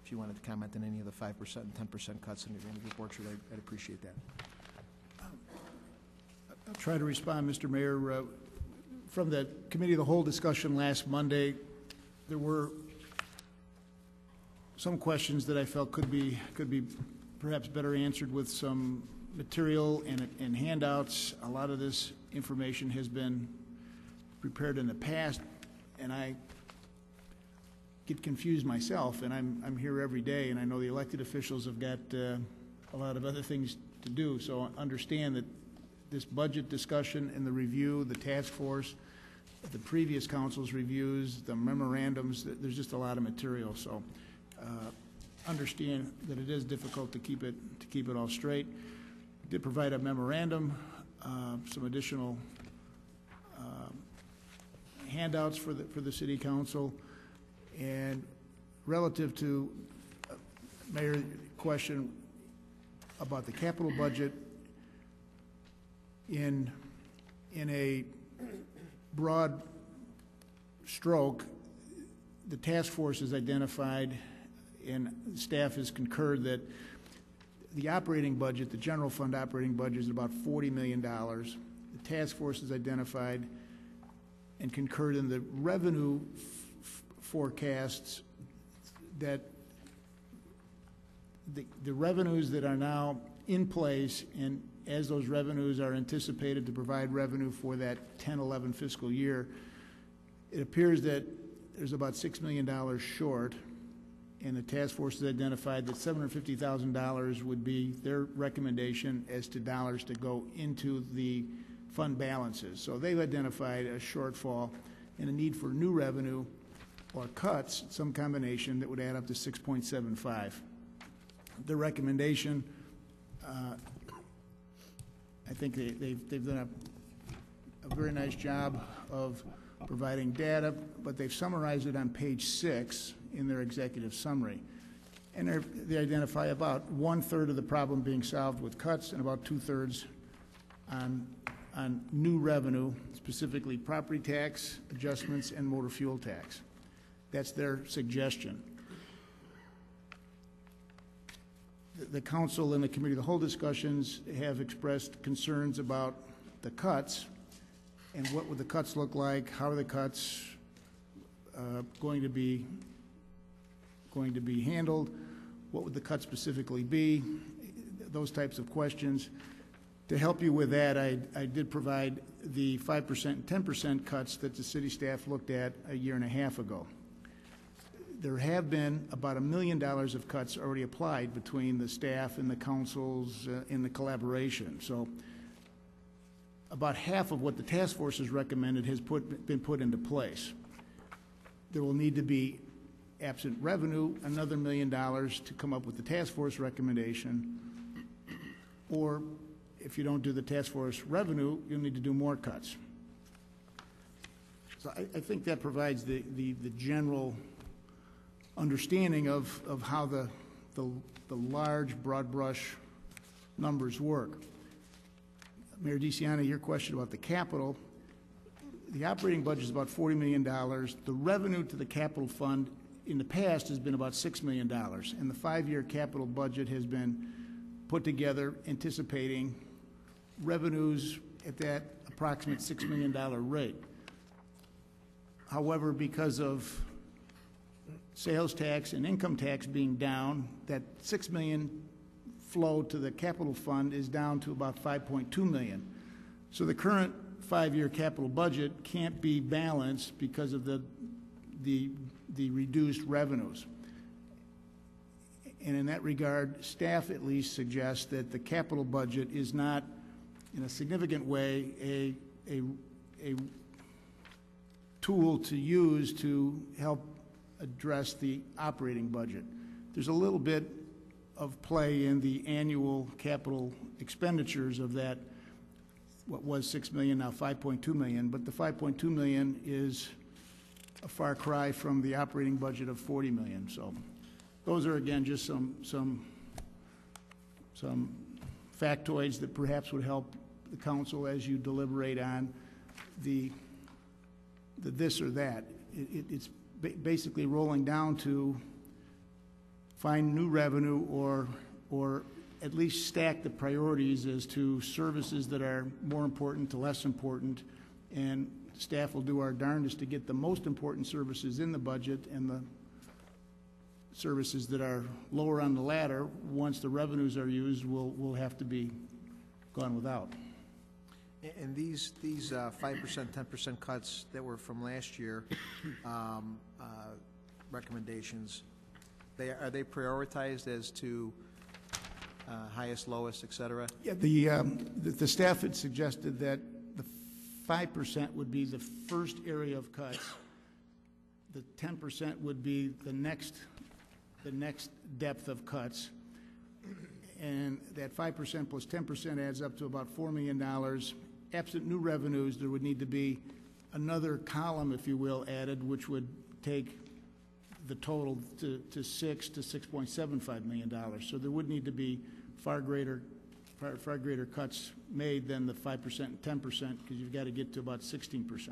if you wanted to comment on any of the 5% and 10% cuts in the report, I'd appreciate that. I'll try to respond, Mr. Mayor. From the committee of the whole discussion last Monday, there were some questions that I felt could be perhaps better answered with some material and handouts. A lot of this information has been prepared in the past, and I get confused myself, and I'm here every day, and I know the elected officials have got a lot of other things to do, so understand that this budget discussion and the review, the task force, the previous council's reviews, the memorandums, there's just a lot of material, so understand that it is difficult to keep it all straight. We did provide a memorandum, some additional handouts for the city council, and relative to Mayor question about the capital budget, in a broad stroke, the task force has identified and staff has concurred that the operating budget, the general fund operating budget, is about $40 million. The task force has identified and concurred in the revenue forecasts that the revenues that are now in place, and as those revenues are anticipated to provide revenue for that 10-11 fiscal year, it appears that there's about $6 million short, and the task force has identified that $750,000 would be their recommendation as to dollars to go into the fund balances. So they've identified a shortfall and a need for new revenue or cuts, some combination that would add up to 6.75. The recommendation, I think they've done a very nice job of providing data, but they've summarized it on page 6 in their executive summary. And they identify about 1/3 of the problem being solved with cuts and about 2/3 on new revenue, specifically property tax adjustments and motor fuel tax. That's their suggestion. The council and the committee of the whole discussions have expressed concerns about the cuts and what would the cuts look like, how are the cuts going to be handled, what would the cuts specifically be, those types of questions. To help you with that, I did provide the 5% and 10% cuts that the city staff looked at a year and a half ago. There have been about $1 million of cuts already applied between the staff and the councils in the collaboration. So about half of what the task force has recommended has been put into place. There will need to be, absent revenue, another $1 million to come up with the task force recommendation, or if you don't do the task force revenue, you'll need to do more cuts. So I think that provides the general understanding of how the large, broad brush numbers work. Mayor DeCiani, your question about the capital, the operating budget is about $40 million. The revenue to the capital fund in the past has been about $6 million, and the 5-year capital budget has been put together anticipating revenues at that approximate $6 million rate. However, because of sales tax and income tax being down, that $6 million flow to the capital fund is down to about $5.2 million. So the current 5-year capital budget can't be balanced because of the reduced revenues. And in that regard, staff at least suggests that the capital budget is not, in a significant way, a tool to use to help address the operating budget. There's a little bit of play in the annual capital expenditures of that, what was $6 million, now $5.2 million, but the $5.2 million is a far cry from the operating budget of $40 million. So those are, again, just some factoids that perhaps would help the council as you deliberate on the this or that. It's basically rolling down to find new revenue or at least stack the priorities as to services that are more important to less important, and staff will do our darndest to get the most important services in the budget, and the services that are lower on the ladder, once the revenues are used, will have to be gone without. And these 5%, 10% cuts that were from last year, recommendations, are they prioritized as to highest, lowest, et cetera? Yeah, the staff had suggested that the 5% would be the first area of cuts. The 10% would be the next depth of cuts. And that 5% plus 10% adds up to about $4 million. Absent new revenues, there would need to be another column, if you will, added, which would take the total to $6 to $6.75 million. So there would need to be far greater cuts made than the 5% and 10%, because you've got to get to about 16%.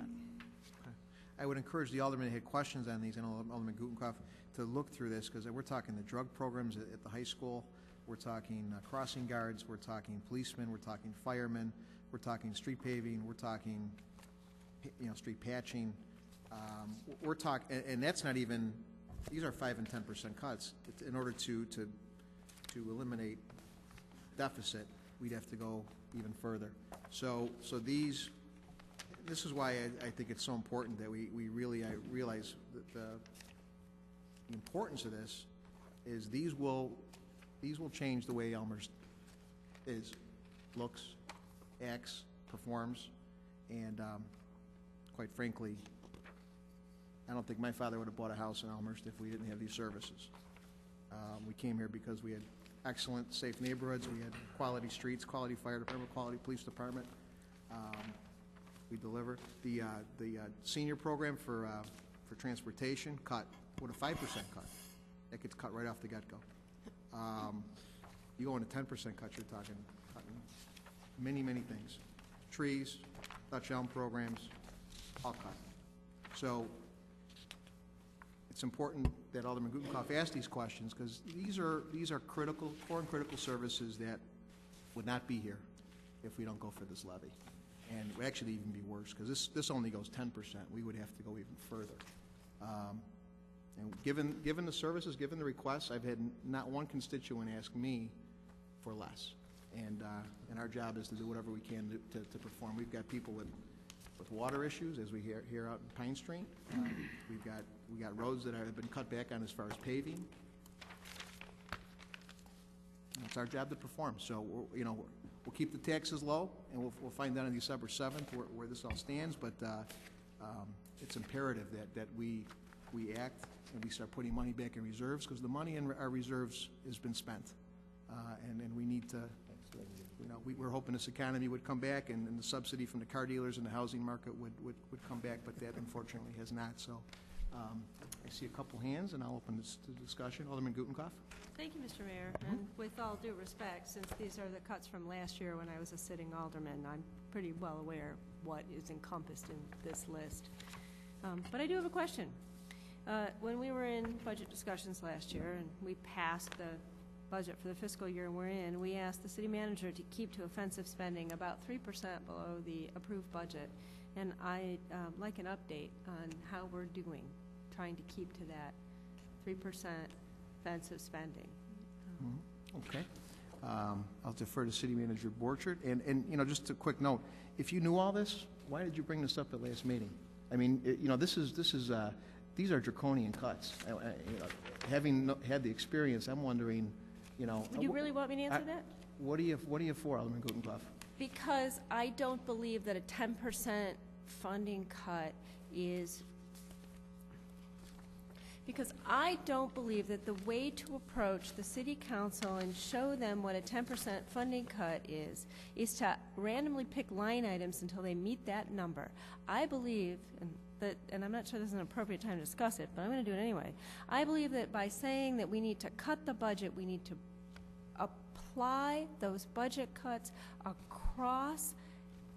I would encourage the aldermen who had questions on these, and Alderman Gutenkopf, to look through this, because we're talking the drug programs at the high school, we're talking crossing guards, we're talking policemen, we're talking firemen, we're talking street paving, we're talking, street patching. We're talking, and that's not even, these are 5 and 10% cuts. In order to eliminate deficit, we'd have to go even further. So this is why I think it's so important that we really realize that the importance of this is these will change the way Elmhurst looks, acts, performs, and quite frankly, I don't think my father would have bought a house in Elmhurst if we didn't have these services. We came here because we had excellent, safe neighborhoods, we had quality streets, quality fire department, quality police department. We deliver. The senior program for transportation cut with a 5% cut. That gets cut right off the get-go. You go on a 10% cut, you're talking cutting many, many things. Trees, Dutch elm programs, all cut. So it's important that Alderman Gutenkopf ask these questions, because these are critical, core and critical services that would not be here if we don't go for this levy. And it would actually even be worse, because this only goes 10%. We would have to go even further. And given the services, given the requests, I've had not one constituent ask me for less. And our job is to do whatever we can to perform. We've got people with water issues, as we hear out in Pine Street. We got roads that have been cut back on as far as paving. It's our job to perform. So we'll keep the taxes low, and we'll find out on December 7th where this all stands. But it's imperative that we act and we start putting money back in reserves, because the money in our reserves has been spent, and we need to. We're hoping this economy would come back, and the subsidy from the car dealers and the housing market would come back, but that unfortunately has not. So I see a couple hands, and I'll open this to discussion. Alderman Gutenkopf. Thank you, Mr. Mayor. And with all due respect, since these are the cuts from last year when I was a sitting alderman, I'm pretty well aware what is encompassed in this list. But I do have a question. When we were in budget discussions last year and we passed the budget for the fiscal year we're in, we asked the city manager to keep to offensive spending about 3% below the approved budget. And I'd like an update on how we're doing, trying to keep to that 3% offensive spending. Okay. I'll defer to City Manager Borchert. And just a quick note, if you knew all this, why did you bring this up at last meeting? I mean, these are draconian cuts. Having had the experience, I'm wondering, Would you really want me to answer that? What are you for, Alderman Gutenkopf? Because I don't believe that a 10% funding cut is, because I don't believe that the way to approach the city council and show them what a 10% funding cut is to randomly pick line items until they meet that number. I believe, and I'm not sure this is an appropriate time to discuss it, but I'm going to do it anyway. I believe that by saying that we need to cut the budget, we need to apply those budget cuts across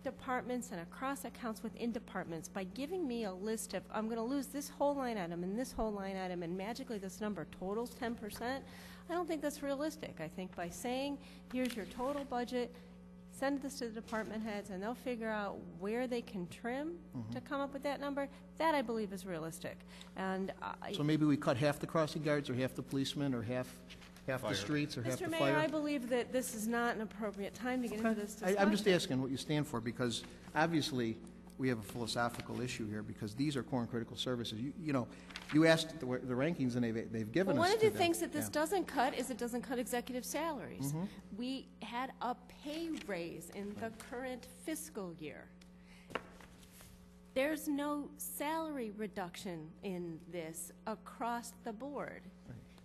departments and across accounts within departments by giving me a list of, I'm going to lose this whole line item and this whole line item, and magically this number totals 10%, I don't think that's realistic. I think by saying, here's your total budget, send this to the department heads, and they'll figure out where they can trim to come up with that number, that I believe is realistic. And So maybe we cut half the crossing guards, or half the policemen, or half the streets, or half the Mr. fire? Mayor, I believe that this is not an appropriate time to get into this discussion. I'm just asking what you stand for, because obviously we have a philosophical issue here, because these are core and critical services. You know, you asked the rankings, and they've given Well, us one of to the them. things that this Yeah. doesn't cut is it doesn't cut executive salaries. Mhm. We had a pay raise in the current fiscal year. There's no salary reduction in this across the board.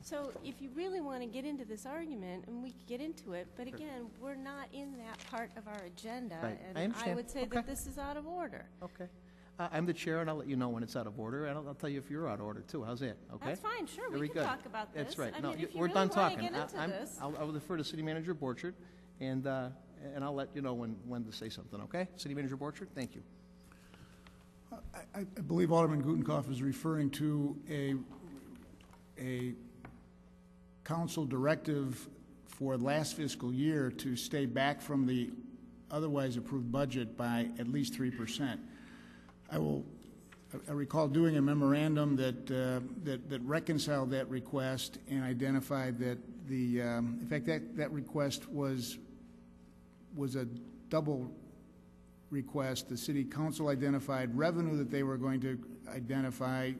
So if you really want to get into this argument, and we could get into it, but again, we're not in that part of our agenda. Right. And I understand. would say Okay. that this is out of order. Okay. I'm the chair, and I'll let you know when it's out of order, and I'll tell you if you're out of order, too. How's that? Okay? That's fine, sure, we Very can good. talk about this. That's right. I No, mean, if you we're really done wanna talking. get into this. I'll defer to City Manager Borchert, and I'll let you know when to say something, okay? City Manager Borchert, thank you. I believe Alderman Gutenkopf is referring to a council directive for last fiscal year to stay back from the otherwise approved budget by at least 3%. I recall doing a memorandum that reconciled that request and identified that in fact, that request was a double request. The city council identified revenue that they were going to identify,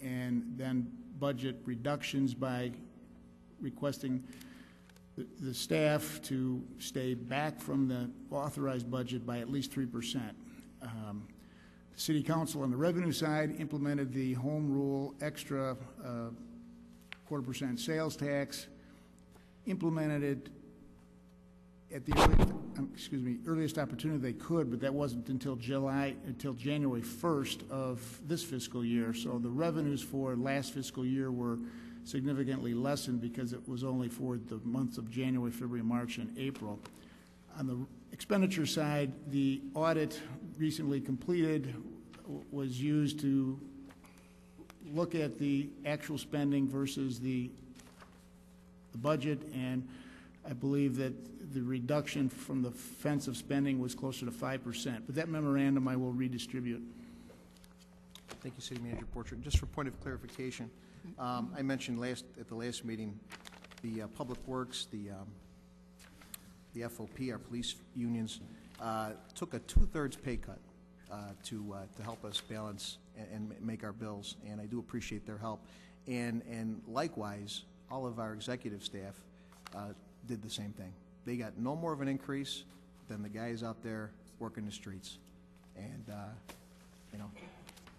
and then budget reductions by requesting the staff to stay back from the authorized budget by at least 3%. The city council on the revenue side implemented the home rule extra 0.25% sales tax, implemented it at the earliest opportunity they could, but that wasn't until January 1st of this fiscal year. So the revenues for last fiscal year were significantly lessened because it was only for the months of January, February, March, and April. On the expenditure side, the audit recently completed was used to look at the actual spending versus the budget, and I believe that the reduction from the offensive spending was closer to 5%. But that memorandum I will redistribute. Thank you, City Manager Borchert. Just for point of clarification, I mentioned at the last meeting, the Public Works, the FOP, our police unions, took a 2/3 pay cut to help us balance and make our bills, and I do appreciate their help. And likewise, all of our executive staff did the same thing. They got no more of an increase than the guys out there working the streets. And, you know,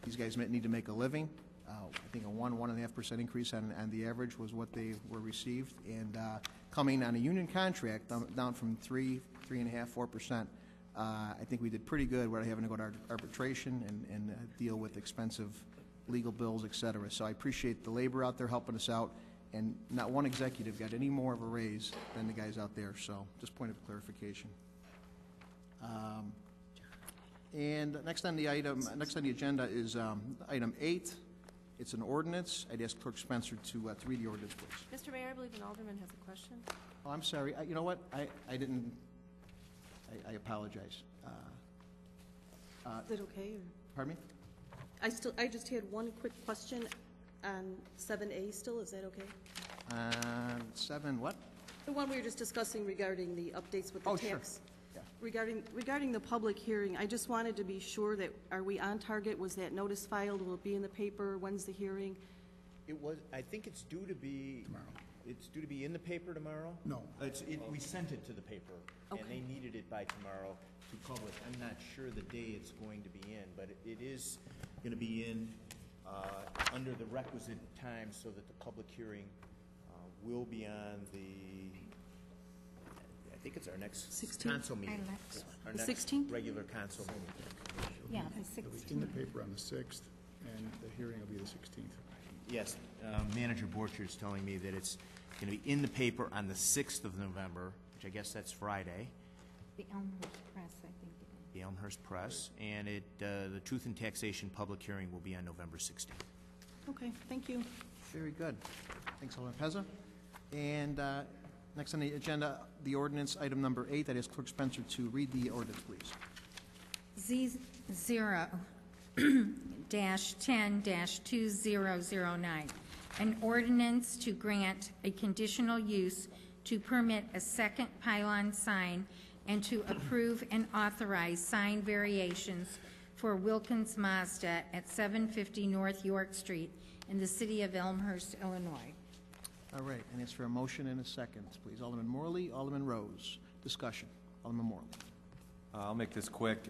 these guys need to make a living. I think a 1.5% increase on the average was what they were received. And coming on a union contract down from 3.5%, 4%, I think we did pretty good without having to go to arbitration and deal with expensive legal bills, et cetera. So I appreciate the labor out there helping us out. And not one executive got any more of a raise than the guys out there. So just point of clarification. And next on the agenda is item 8. It's an ordinance. I'd ask Clerk Spencer to read the ordinance, please. Mr. Mayor, I believe an alderman has a question. Oh, I'm sorry. You know what? I didn't. I apologize. Is it okay? Pardon me? I just had one quick question on 7A still. Is that okay? 7 what? The one we were just discussing regarding the updates with the tax. Sure. Yeah. Regarding the public hearing, I just wanted to be sure that, are we on target? Was that notice filed? Will it be in the paper? When's the hearing? It was, I think it's due to be tomorrow. It's due to be in the paper tomorrow? No. We sent it to the paper, and they needed it by tomorrow to publish. I'm not sure the day it's going to be in, but it is going to be in under the requisite time so that the public hearing will be on I think it's our next 16th? council meeting. Our next 16th? regular council meeting. Yeah, the It was 16th. in the paper on the 6th, and the hearing will be the 16th. Yes, Manager Borchert is telling me that it's going to be in the paper on the 6th of November, which I guess that's Friday. The Elmhurst Press, I think it is. the Elmhurst Press, and the Truth in Taxation public hearing will be on November 16th. Okay, thank you. Very good. Thanks, Alderman Pezza. And next on the agenda, the ordinance, item number 8. That is Clerk Spencer to read the ordinance, please. Z0-10-2009, an ordinance to grant a conditional use to permit a second pylon sign and to approve and authorize sign variations for Wilkins Mazda at 750 North York Street in the city of Elmhurst, Illinois. All right, and it's for a motion and a second, please. Alderman Morley, Alderman Rose. Discussion. Alderman Morley. I'll make this quick.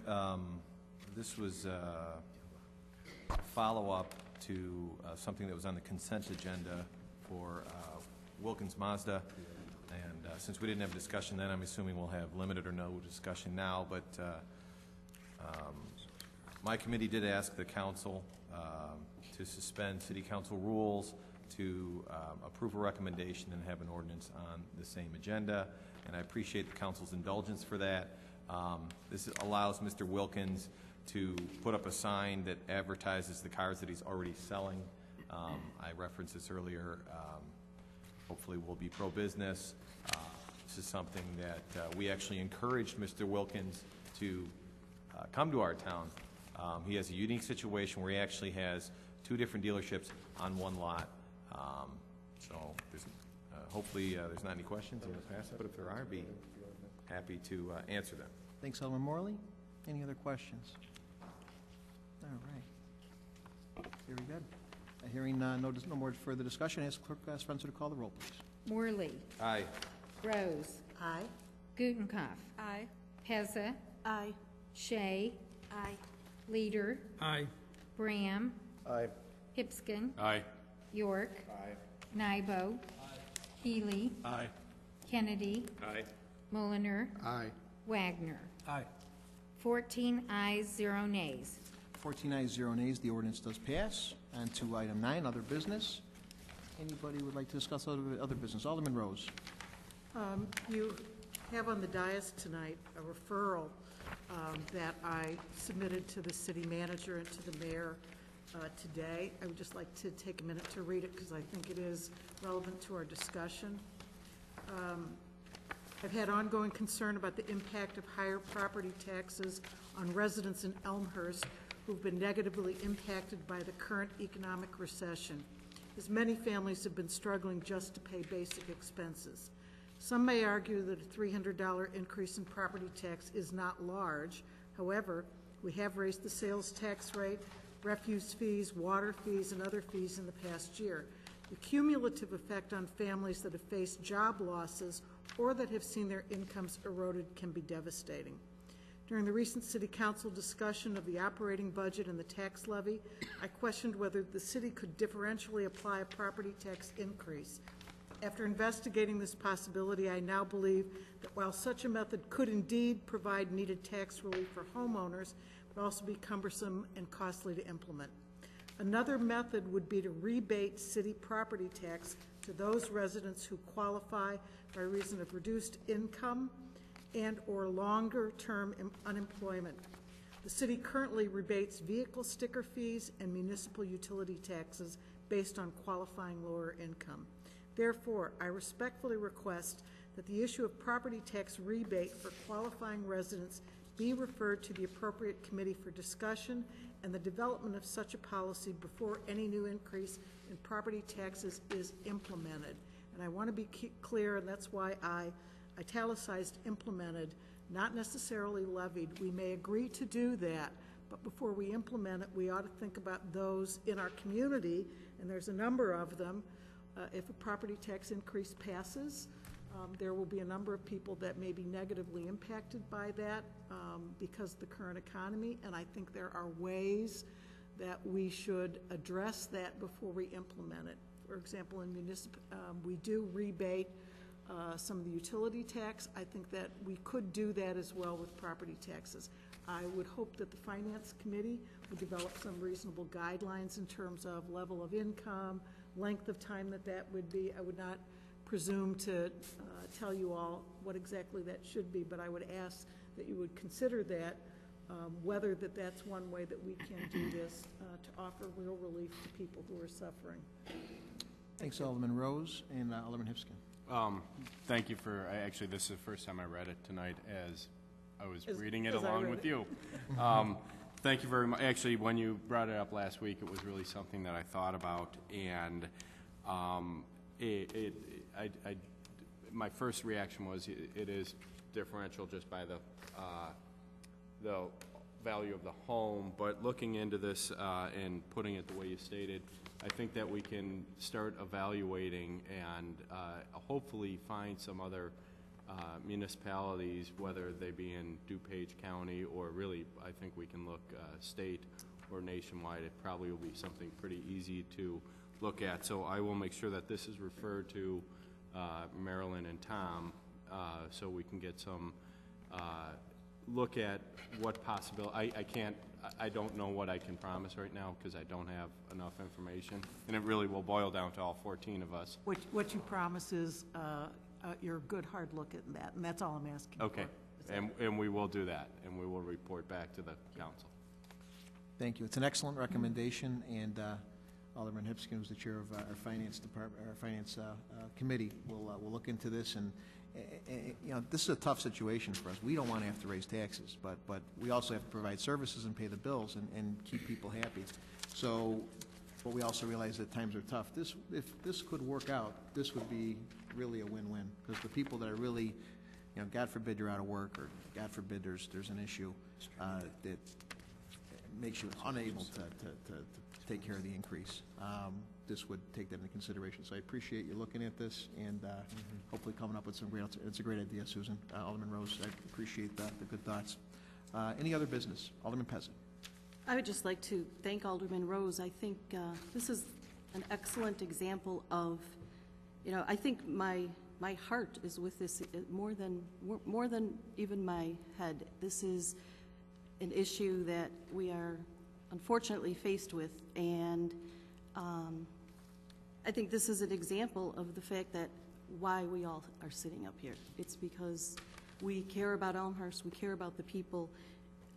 This was a follow-up to something that was on the consent agenda for Wilkins Mazda. And since we didn't have discussion then, I'm assuming we'll have limited or no discussion now. But my committee did ask the council to suspend city council rules to approve a recommendation and have an ordinance on the same agenda. And I appreciate the council's indulgence for that. This allows Mr. Wilkins to put up a sign that advertises the cars that he's already selling. I referenced this earlier. Hopefully we'll be pro-business. This is something that we actually encouraged Mr. Wilkins to come to our town. He has a unique situation where he actually has 2 different dealerships on one lot. So there's, hopefully there's not any questions in the past, but if there are, I'd be happy to answer them. Thanks, Alderman Morley. Any other questions? All right. Very good. Hearing no more further discussion, I ask Clerk Spencer to call the roll, please. Morley. Aye. Rose. Aye. Gutenkopf. Aye. Pezza. Aye. Shea. Aye. Leader. Aye. Bram. Aye. Hipskin. Aye. York. Aye. Nybo. Healy. Aye. Kennedy. Aye. Mulliner. Aye. Wagner. Aye. 14 ayes, 0 nays. 14 ayes, 0 nays. The ordinance does pass. On to item 9, other business. Anybody would like to discuss other business? Alderman Rose. You have on the dais tonight a referral that I submitted to the city manager and to the mayor today. I would just like to take a minute to read it because I think it is relevant to our discussion. I've had ongoing concern about the impact of higher property taxes on residents in Elmhurst who've been negatively impacted by the current economic recession, as many families have been struggling just to pay basic expenses. Some may argue that a $300 increase in property tax is not large. However, we have raised the sales tax rate, refuse fees, water fees, and other fees in the past year. The cumulative effect on families that have faced job losses or that have seen their incomes eroded can be devastating. During the recent City Council discussion of the operating budget and the tax levy, I questioned whether the city could differentially apply a property tax increase. After investigating this possibility, I now believe that while such a method could indeed provide needed tax relief for homeowners, it would also be cumbersome and costly to implement. Another method would be to rebate city property tax to those residents who qualify by reason of reduced income and or longer-term unemployment. The city currently rebates vehicle sticker fees and municipal utility taxes based on qualifying lower income. Therefore, I respectfully request that the issue of property tax rebate for qualifying residents be referred to the appropriate committee for discussion and the development of such a policy before any new increase in property taxes is implemented. And I want to be clear, and that's why I italicized implemented, not necessarily levied. We may agree to do that, but before we implement it, we ought to think about those in our community, and there's a number of them. If a property tax increase passes, there will be a number of people that may be negatively impacted by that because of the current economy, and I think there are ways that we should address that before we implement it. For example, in municipal, we do rebate some of the utility tax. I think that we could do that as well with property taxes. I would hope that the Finance Committee would develop some reasonable guidelines in terms of level of income, length of time that would be. I would not presume to tell you all what exactly that should be, but I would ask that you would consider that whether that's one way that we can do this to offer real relief to people who are suffering. Thanks, Alderman Rose and Alderman Hipskin. Thank you for, actually, this is the first time I read it tonight as I was reading it along with you. Thank you very much. Actually, when you brought it up last week, it was really something that I thought about, and my first reaction was it is differential just by the value of the home, but looking into this and putting it the way you stated, I think that we can start evaluating and hopefully find some other municipalities, whether they be in DuPage County or really, I think we can look state or nationwide. It probably will be something pretty easy to look at. So I will make sure that this is referred to Marilyn and Tom so we can get some look at what possible. I don't know what I can promise right now because I don't have enough information, and it really will boil down to all 14 of us. What you promise is your good hard look at that, and that's all I'm asking Okay, for. and we will do that, and we will report back to the council. Thank you. It's an excellent recommendation, and Alderman Hipskin, who's the chair of our finance department, our finance committee, will look into this. And you know, this is a tough situation for us. We don't want to have to raise taxes, but we also have to provide services and pay the bills and keep people happy. So, but we also realize that times are tough. If this could work out, this would be really a win-win, because the people that are really, you know, God forbid you're out of work, or God forbid there's an issue that makes you unable to take care of the increase. This would take that into consideration. So I appreciate you looking at this and hopefully coming up with some great, it's a great idea, Susan. Alderman Rose, I appreciate the good thoughts. Any other business? Alderman Peasant. I would just like to thank Alderman Rose. I think this is an excellent example of, you know, I think my heart is with this more than even my head. This is an issue that we are unfortunately faced with, and I think this is an example of the fact that why we all are sitting up here. It's because we care about Elmhurst, we care about the people.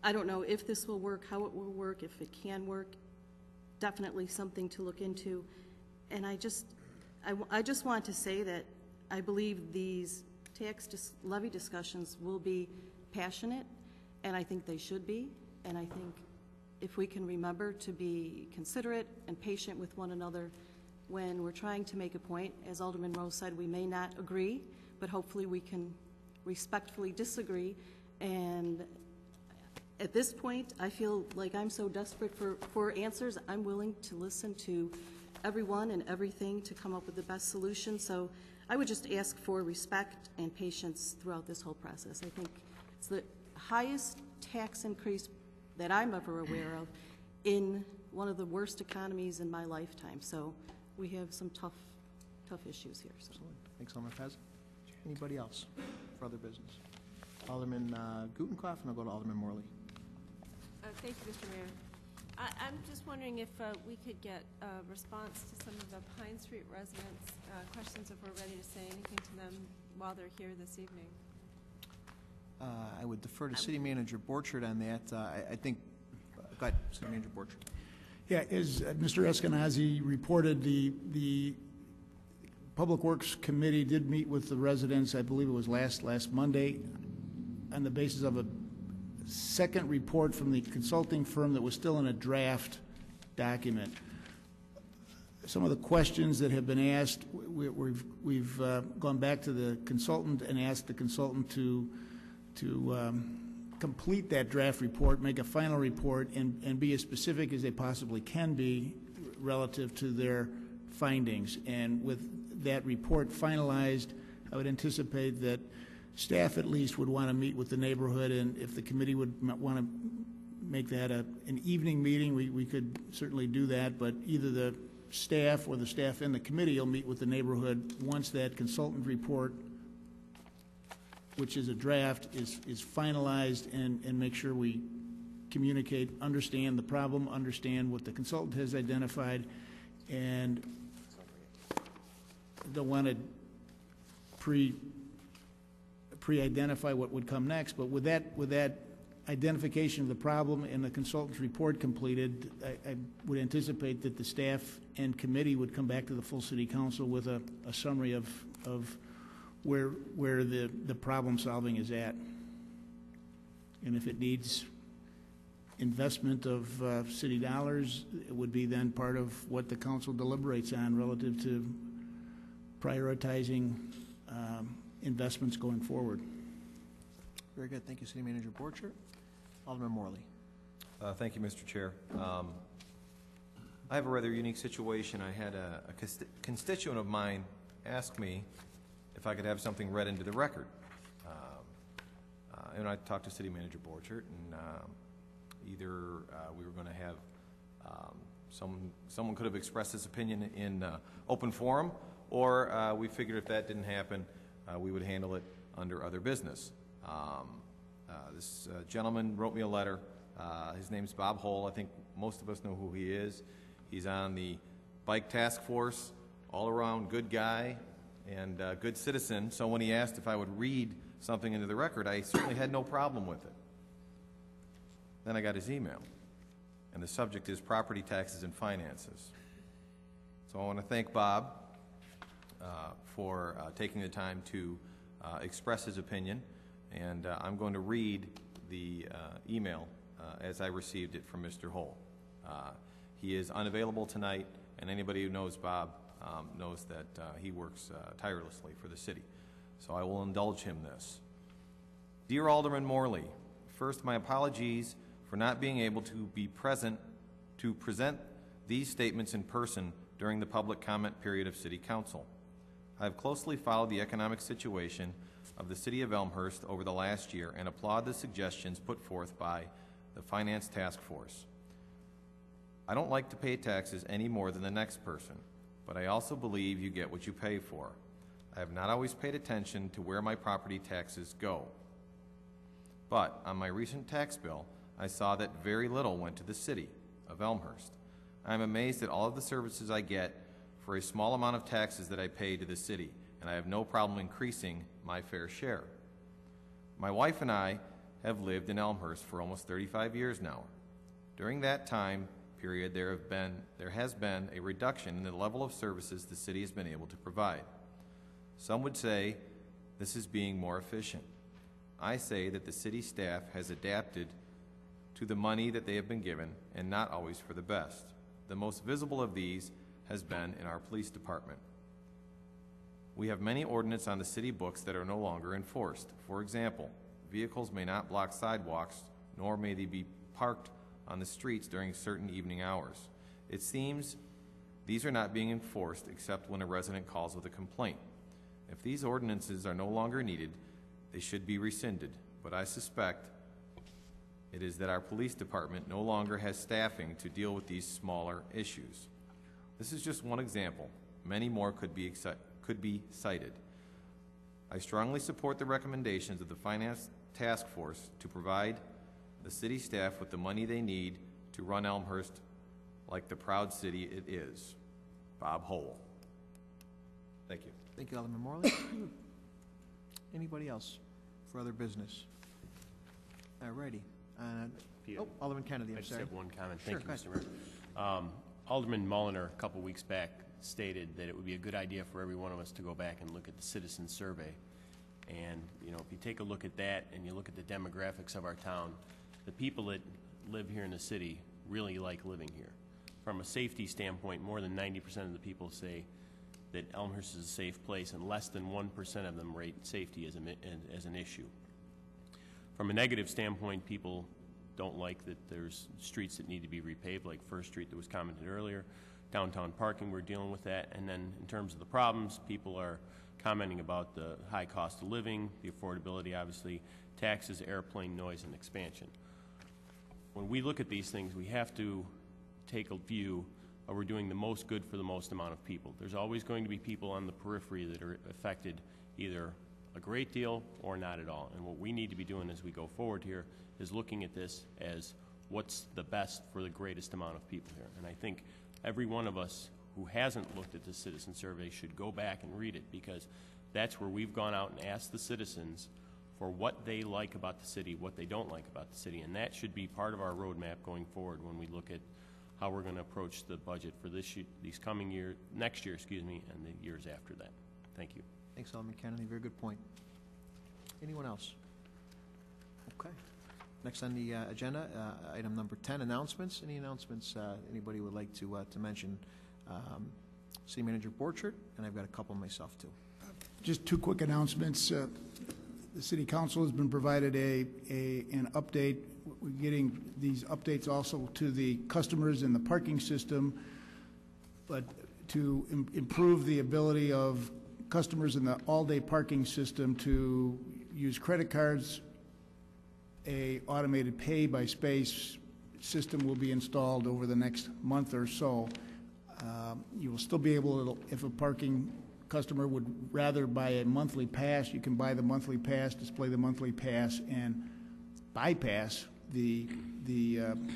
I don't know if this will work, how it will work, if it can work. Definitely something to look into. And I just want to say that I believe these levy discussions will be passionate, and I think they should be. And I think if we can remember to be considerate and patient with one another when we're trying to make a point, as Alderman Rose said, we may not agree, but hopefully we can respectfully disagree. And at this point, I feel like I'm so desperate for answers, I'm willing to listen to everyone and everything to come up with the best solution. So I would just ask for respect and patience throughout this whole process. I think it's the highest tax increase that I'm ever aware of in one of the worst economies in my lifetime. So we have some tough issues here. So. Thanks, Alderman Pez. Anybody else for other business? Alderman Gutenkopf, and I'll go to Alderman Morley. Thank you, Mr. Mayor. I'm just wondering if we could get a response to some of the Pine Street residents' questions, if we're ready to say anything to them while they're here this evening. I would defer to City Manager Borchert on that. I think, go ahead, City Manager Borchert. Yeah, as Mr. Eskenazi reported, the Public Works Committee did meet with the residents, I believe it was last Monday, on the basis of a second report from the consulting firm that was still in a draft document. Some of the questions that have been asked, we've gone back to the consultant and asked the consultant to complete that draft report, make a final report, and be as specific as they possibly can be relative to their findings. And with that report finalized, I would anticipate that staff at least would want to meet with the neighborhood, and if the committee would want to make that an evening meeting, we could certainly do that, but either the staff or the staff in the committee will meet with the neighborhood once that consultant report, which is a draft, is finalized, and make sure we communicate, understand the problem, understand what the consultant has identified, and don't want to pre-identify what would come next. But with that identification of the problem and the consultant's report completed, I would anticipate that the staff and committee would come back to the full city council with a summary of where the problem solving is at. And if it needs investment of city dollars, it would be then part of what the council deliberates on relative to prioritizing investments going forward. Very good. Thank you, City Manager Borchert. Alderman Morley. Thank you, Mr. Chair. I have a rather unique situation. I had a constituent of mine ask me if I could have something read into the record. And I talked to City Manager Borchert, and either we were going to have someone could have expressed his opinion in open forum, or we figured if that didn't happen, we would handle it under other business. This gentleman wrote me a letter. His name's Bob Hull. I think most of us know who he is. He's on the bike task force, all around good guy and good citizen. So when he asked if I would read something into the record, I certainly had no problem with it. Then I got his email, and the subject is property taxes and finances. So I want to thank Bob for taking the time to express his opinion, and I'm going to read the email as I received it from Mr. Hull. He is unavailable tonight, and anybody who knows Bob knows that he works tirelessly for the city. So I will indulge him this. Dear Alderman Morley, first, my apologies for not being able to be present to present these statements in person during the public comment period of City Council. I have closely followed the economic situation of the City of Elmhurst over the last year and applaud the suggestions put forth by the Finance Task Force. I don't like to pay taxes any more than the next person, but I also believe you get what you pay for. I have not always paid attention to where my property taxes go. But on my recent tax bill, I saw that very little went to the City of Elmhurst. I am amazed at all of the services I get for a small amount of taxes that I pay to the city, and I have no problem increasing my fair share. My wife and I have lived in Elmhurst for almost 35 years now. During that time period, there has been a reduction in the level of services the city has been able to provide. Some would say this is being more efficient. I say that the city staff has adapted to the money that they have been given, and not always for the best. The most visible of these has been in our police department. We have many ordinances on the city books that are no longer enforced. For example, vehicles may not block sidewalks, nor may they be parked on the streets during certain evening hours. It seems these are not being enforced except when a resident calls with a complaint. If these ordinances are no longer needed, they should be rescinded, but I suspect it is that our police department no longer has staffing to deal with these smaller issues. This is just one example. Many more could be cited. I strongly support the recommendations of the Finance Task Force to provide the city staff with the money they need to run Elmhurst like the proud city it is. Bob Hull. Thank you. Thank you, Alderman Morley. Anybody else for other business? All righty. Alderman Kennedy, I'm I just sorry. have one comment. Sure, Thank you, go Mr. Mayor. Alderman Mulliner, a couple weeks back, stated that it would be a good idea for every one of us to go back and look at the citizen survey. And, you know, if you take a look at that and you look at the demographics of our town, the people that live here in the city really like living here. From a safety standpoint, more than 90% of the people say that Elmhurst is a safe place, and less than 1% of them rate safety as an issue. From a negative standpoint, people don't like that there's streets that need to be repaved, like First Street that was commented earlier. Downtown parking, we're dealing with that. And then in terms of the problems, people are commenting about the high cost of living, the affordability, obviously, taxes, airplane noise, and expansion. When we look at these things, we have to take a view of we're doing the most good for the most amount of people. There's always going to be people on the periphery that are affected either a great deal or not at all. And what we need to be doing as we go forward here is looking at this as what's the best for the greatest amount of people here. And I think every one of us who hasn't looked at the citizen survey should go back and read it, because that's where we've gone out and asked the citizens for what they like about the city, what they don't like about the city, and that should be part of our roadmap going forward when we look at how we're going to approach the budget for this year, these coming year, next year, excuse me, and the years after that. Thank you. Thanks, Alderman Kennedy. Very good point. Anyone else? Okay. Next on the agenda, item number 10, announcements. Any announcements anybody would like to mention? City Manager Borchert, and I've got a couple myself too. Just two quick announcements. The City Council has been provided an update. We're getting these updates also to the customers in the parking system, but to improve the ability of customers in the all-day parking system to use credit cards. A automated pay by space system will be installed over the next month or so. You will still be able to, if a parking customer would rather buy a monthly pass, you can buy the monthly pass, display the monthly pass, and bypass the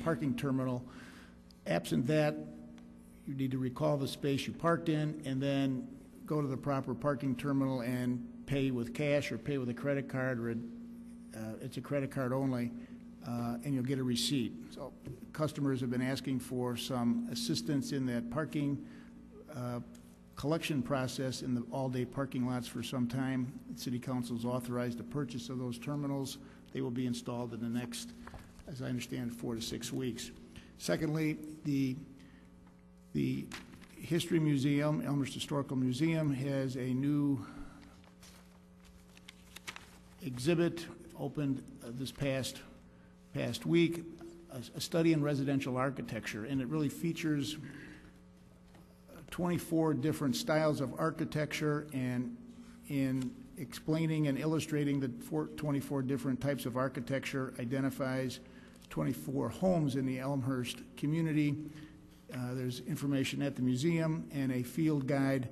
parking terminal. Absent that, you need to recall the space you parked in and then go to the proper parking terminal and pay with cash or pay with a credit card, or it's a credit card only, and you'll get a receipt. So customers have been asking for some assistance in that parking collection process in the all-day parking lots for some time. The City Council has authorized the purchase of those terminals. They will be installed in the next, as I understand, 4 to 6 weeks. Secondly, the History Museum, Elmhurst Historical Museum, has a new exhibit opened this past week, a study in residential architecture, and it really features 24 different styles of architecture, and in explaining and illustrating the 24 different types of architecture identifies 24 homes in the Elmhurst community. There's information at the museum, and a field guide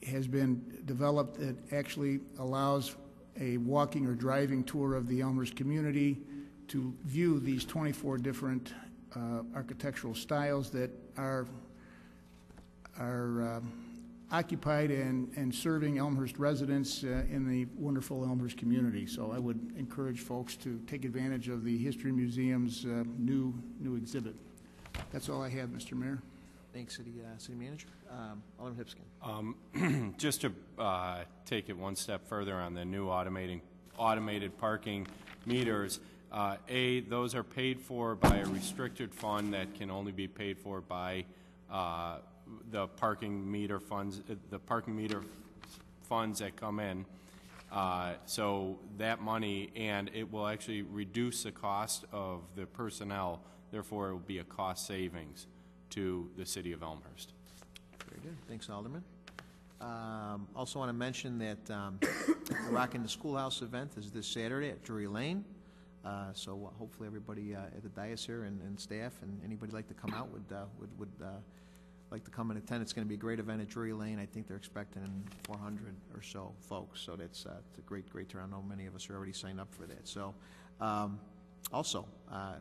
has been developed that actually allows a walking or driving tour of the Elmhurst community to view these 24 different architectural styles that are occupied and serving Elmhurst residents in the wonderful Elmhurst community. So I would encourage folks to take advantage of the History Museum's new exhibit. That's all I have, Mr. Mayor. Thanks, City Manager. Alderman Hipskin. Just to take it one step further on the new automated parking meters, those are paid for by a restricted fund that can only be paid for by the parking meter funds that come in. So that money, and it will actually reduce the cost of the personnel. Therefore, it will be a cost savings to the city of Elmhurst. Very good. Thanks, Alderman. Also want to mention that the Rockin' the Schoolhouse event is this Saturday at Drury Lane. So hopefully everybody at the dais here and staff and anybody like to come out would like to come and attend. It's going to be a great event at Drury Lane. I think they're expecting 400 or so folks. So that's it's a great turnout. I know many of us are already signed up for that. So also,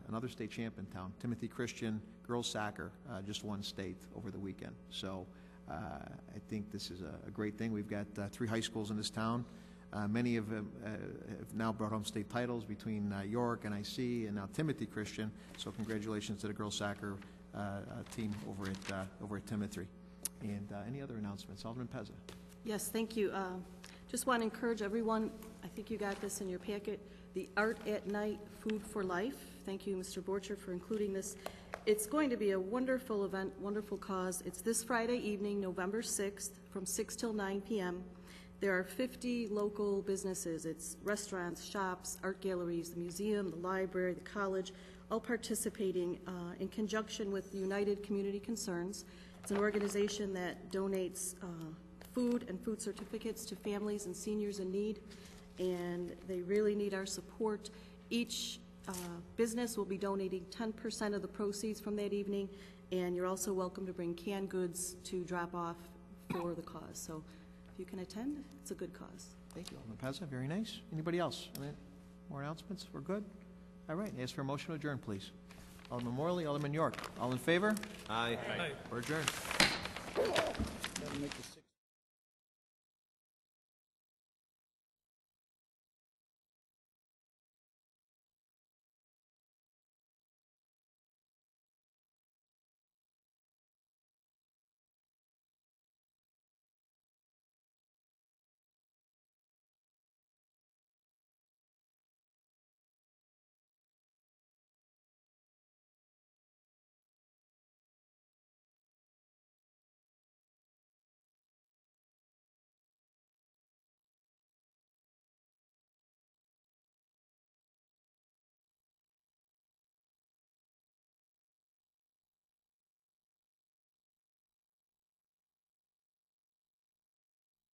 another state champ in town, Timothy Christian girls soccer, just won state over the weekend. So I think this is a great thing. We've got 3 high schools in this town. Many of them have now brought home state titles between York and IC and now Timothy Christian. So congratulations to the girls soccer team over at Timothy. And any other announcements? Alderman Pezza. Yes, thank you. Just want to encourage everyone, I think you got this in your packet, the Art at Night Food for Life. Thank you, Mr. Borchert, for including this. It's going to be a wonderful event, wonderful cause. It's this Friday evening, November 6th, from 6 till 9 p.m. There are 50 local businesses. It's restaurants, shops, art galleries, the museum, the library, the college, all participating in conjunction with United Community Concerns. It's an organization that donates food and food certificates to families and seniors in need, and they really need our support. Each business will be donating 10% of the proceeds from that evening, and you're also welcome to bring canned goods to drop off for the cause. So if you can attend, it's a good cause. Thank you, Alderman Pezza. Very nice. Anybody else? More announcements? We're good? All right. Ask for a motion to adjourn, please. Alderman Morley, Alderman York. All in favor? Aye. We're adjourned.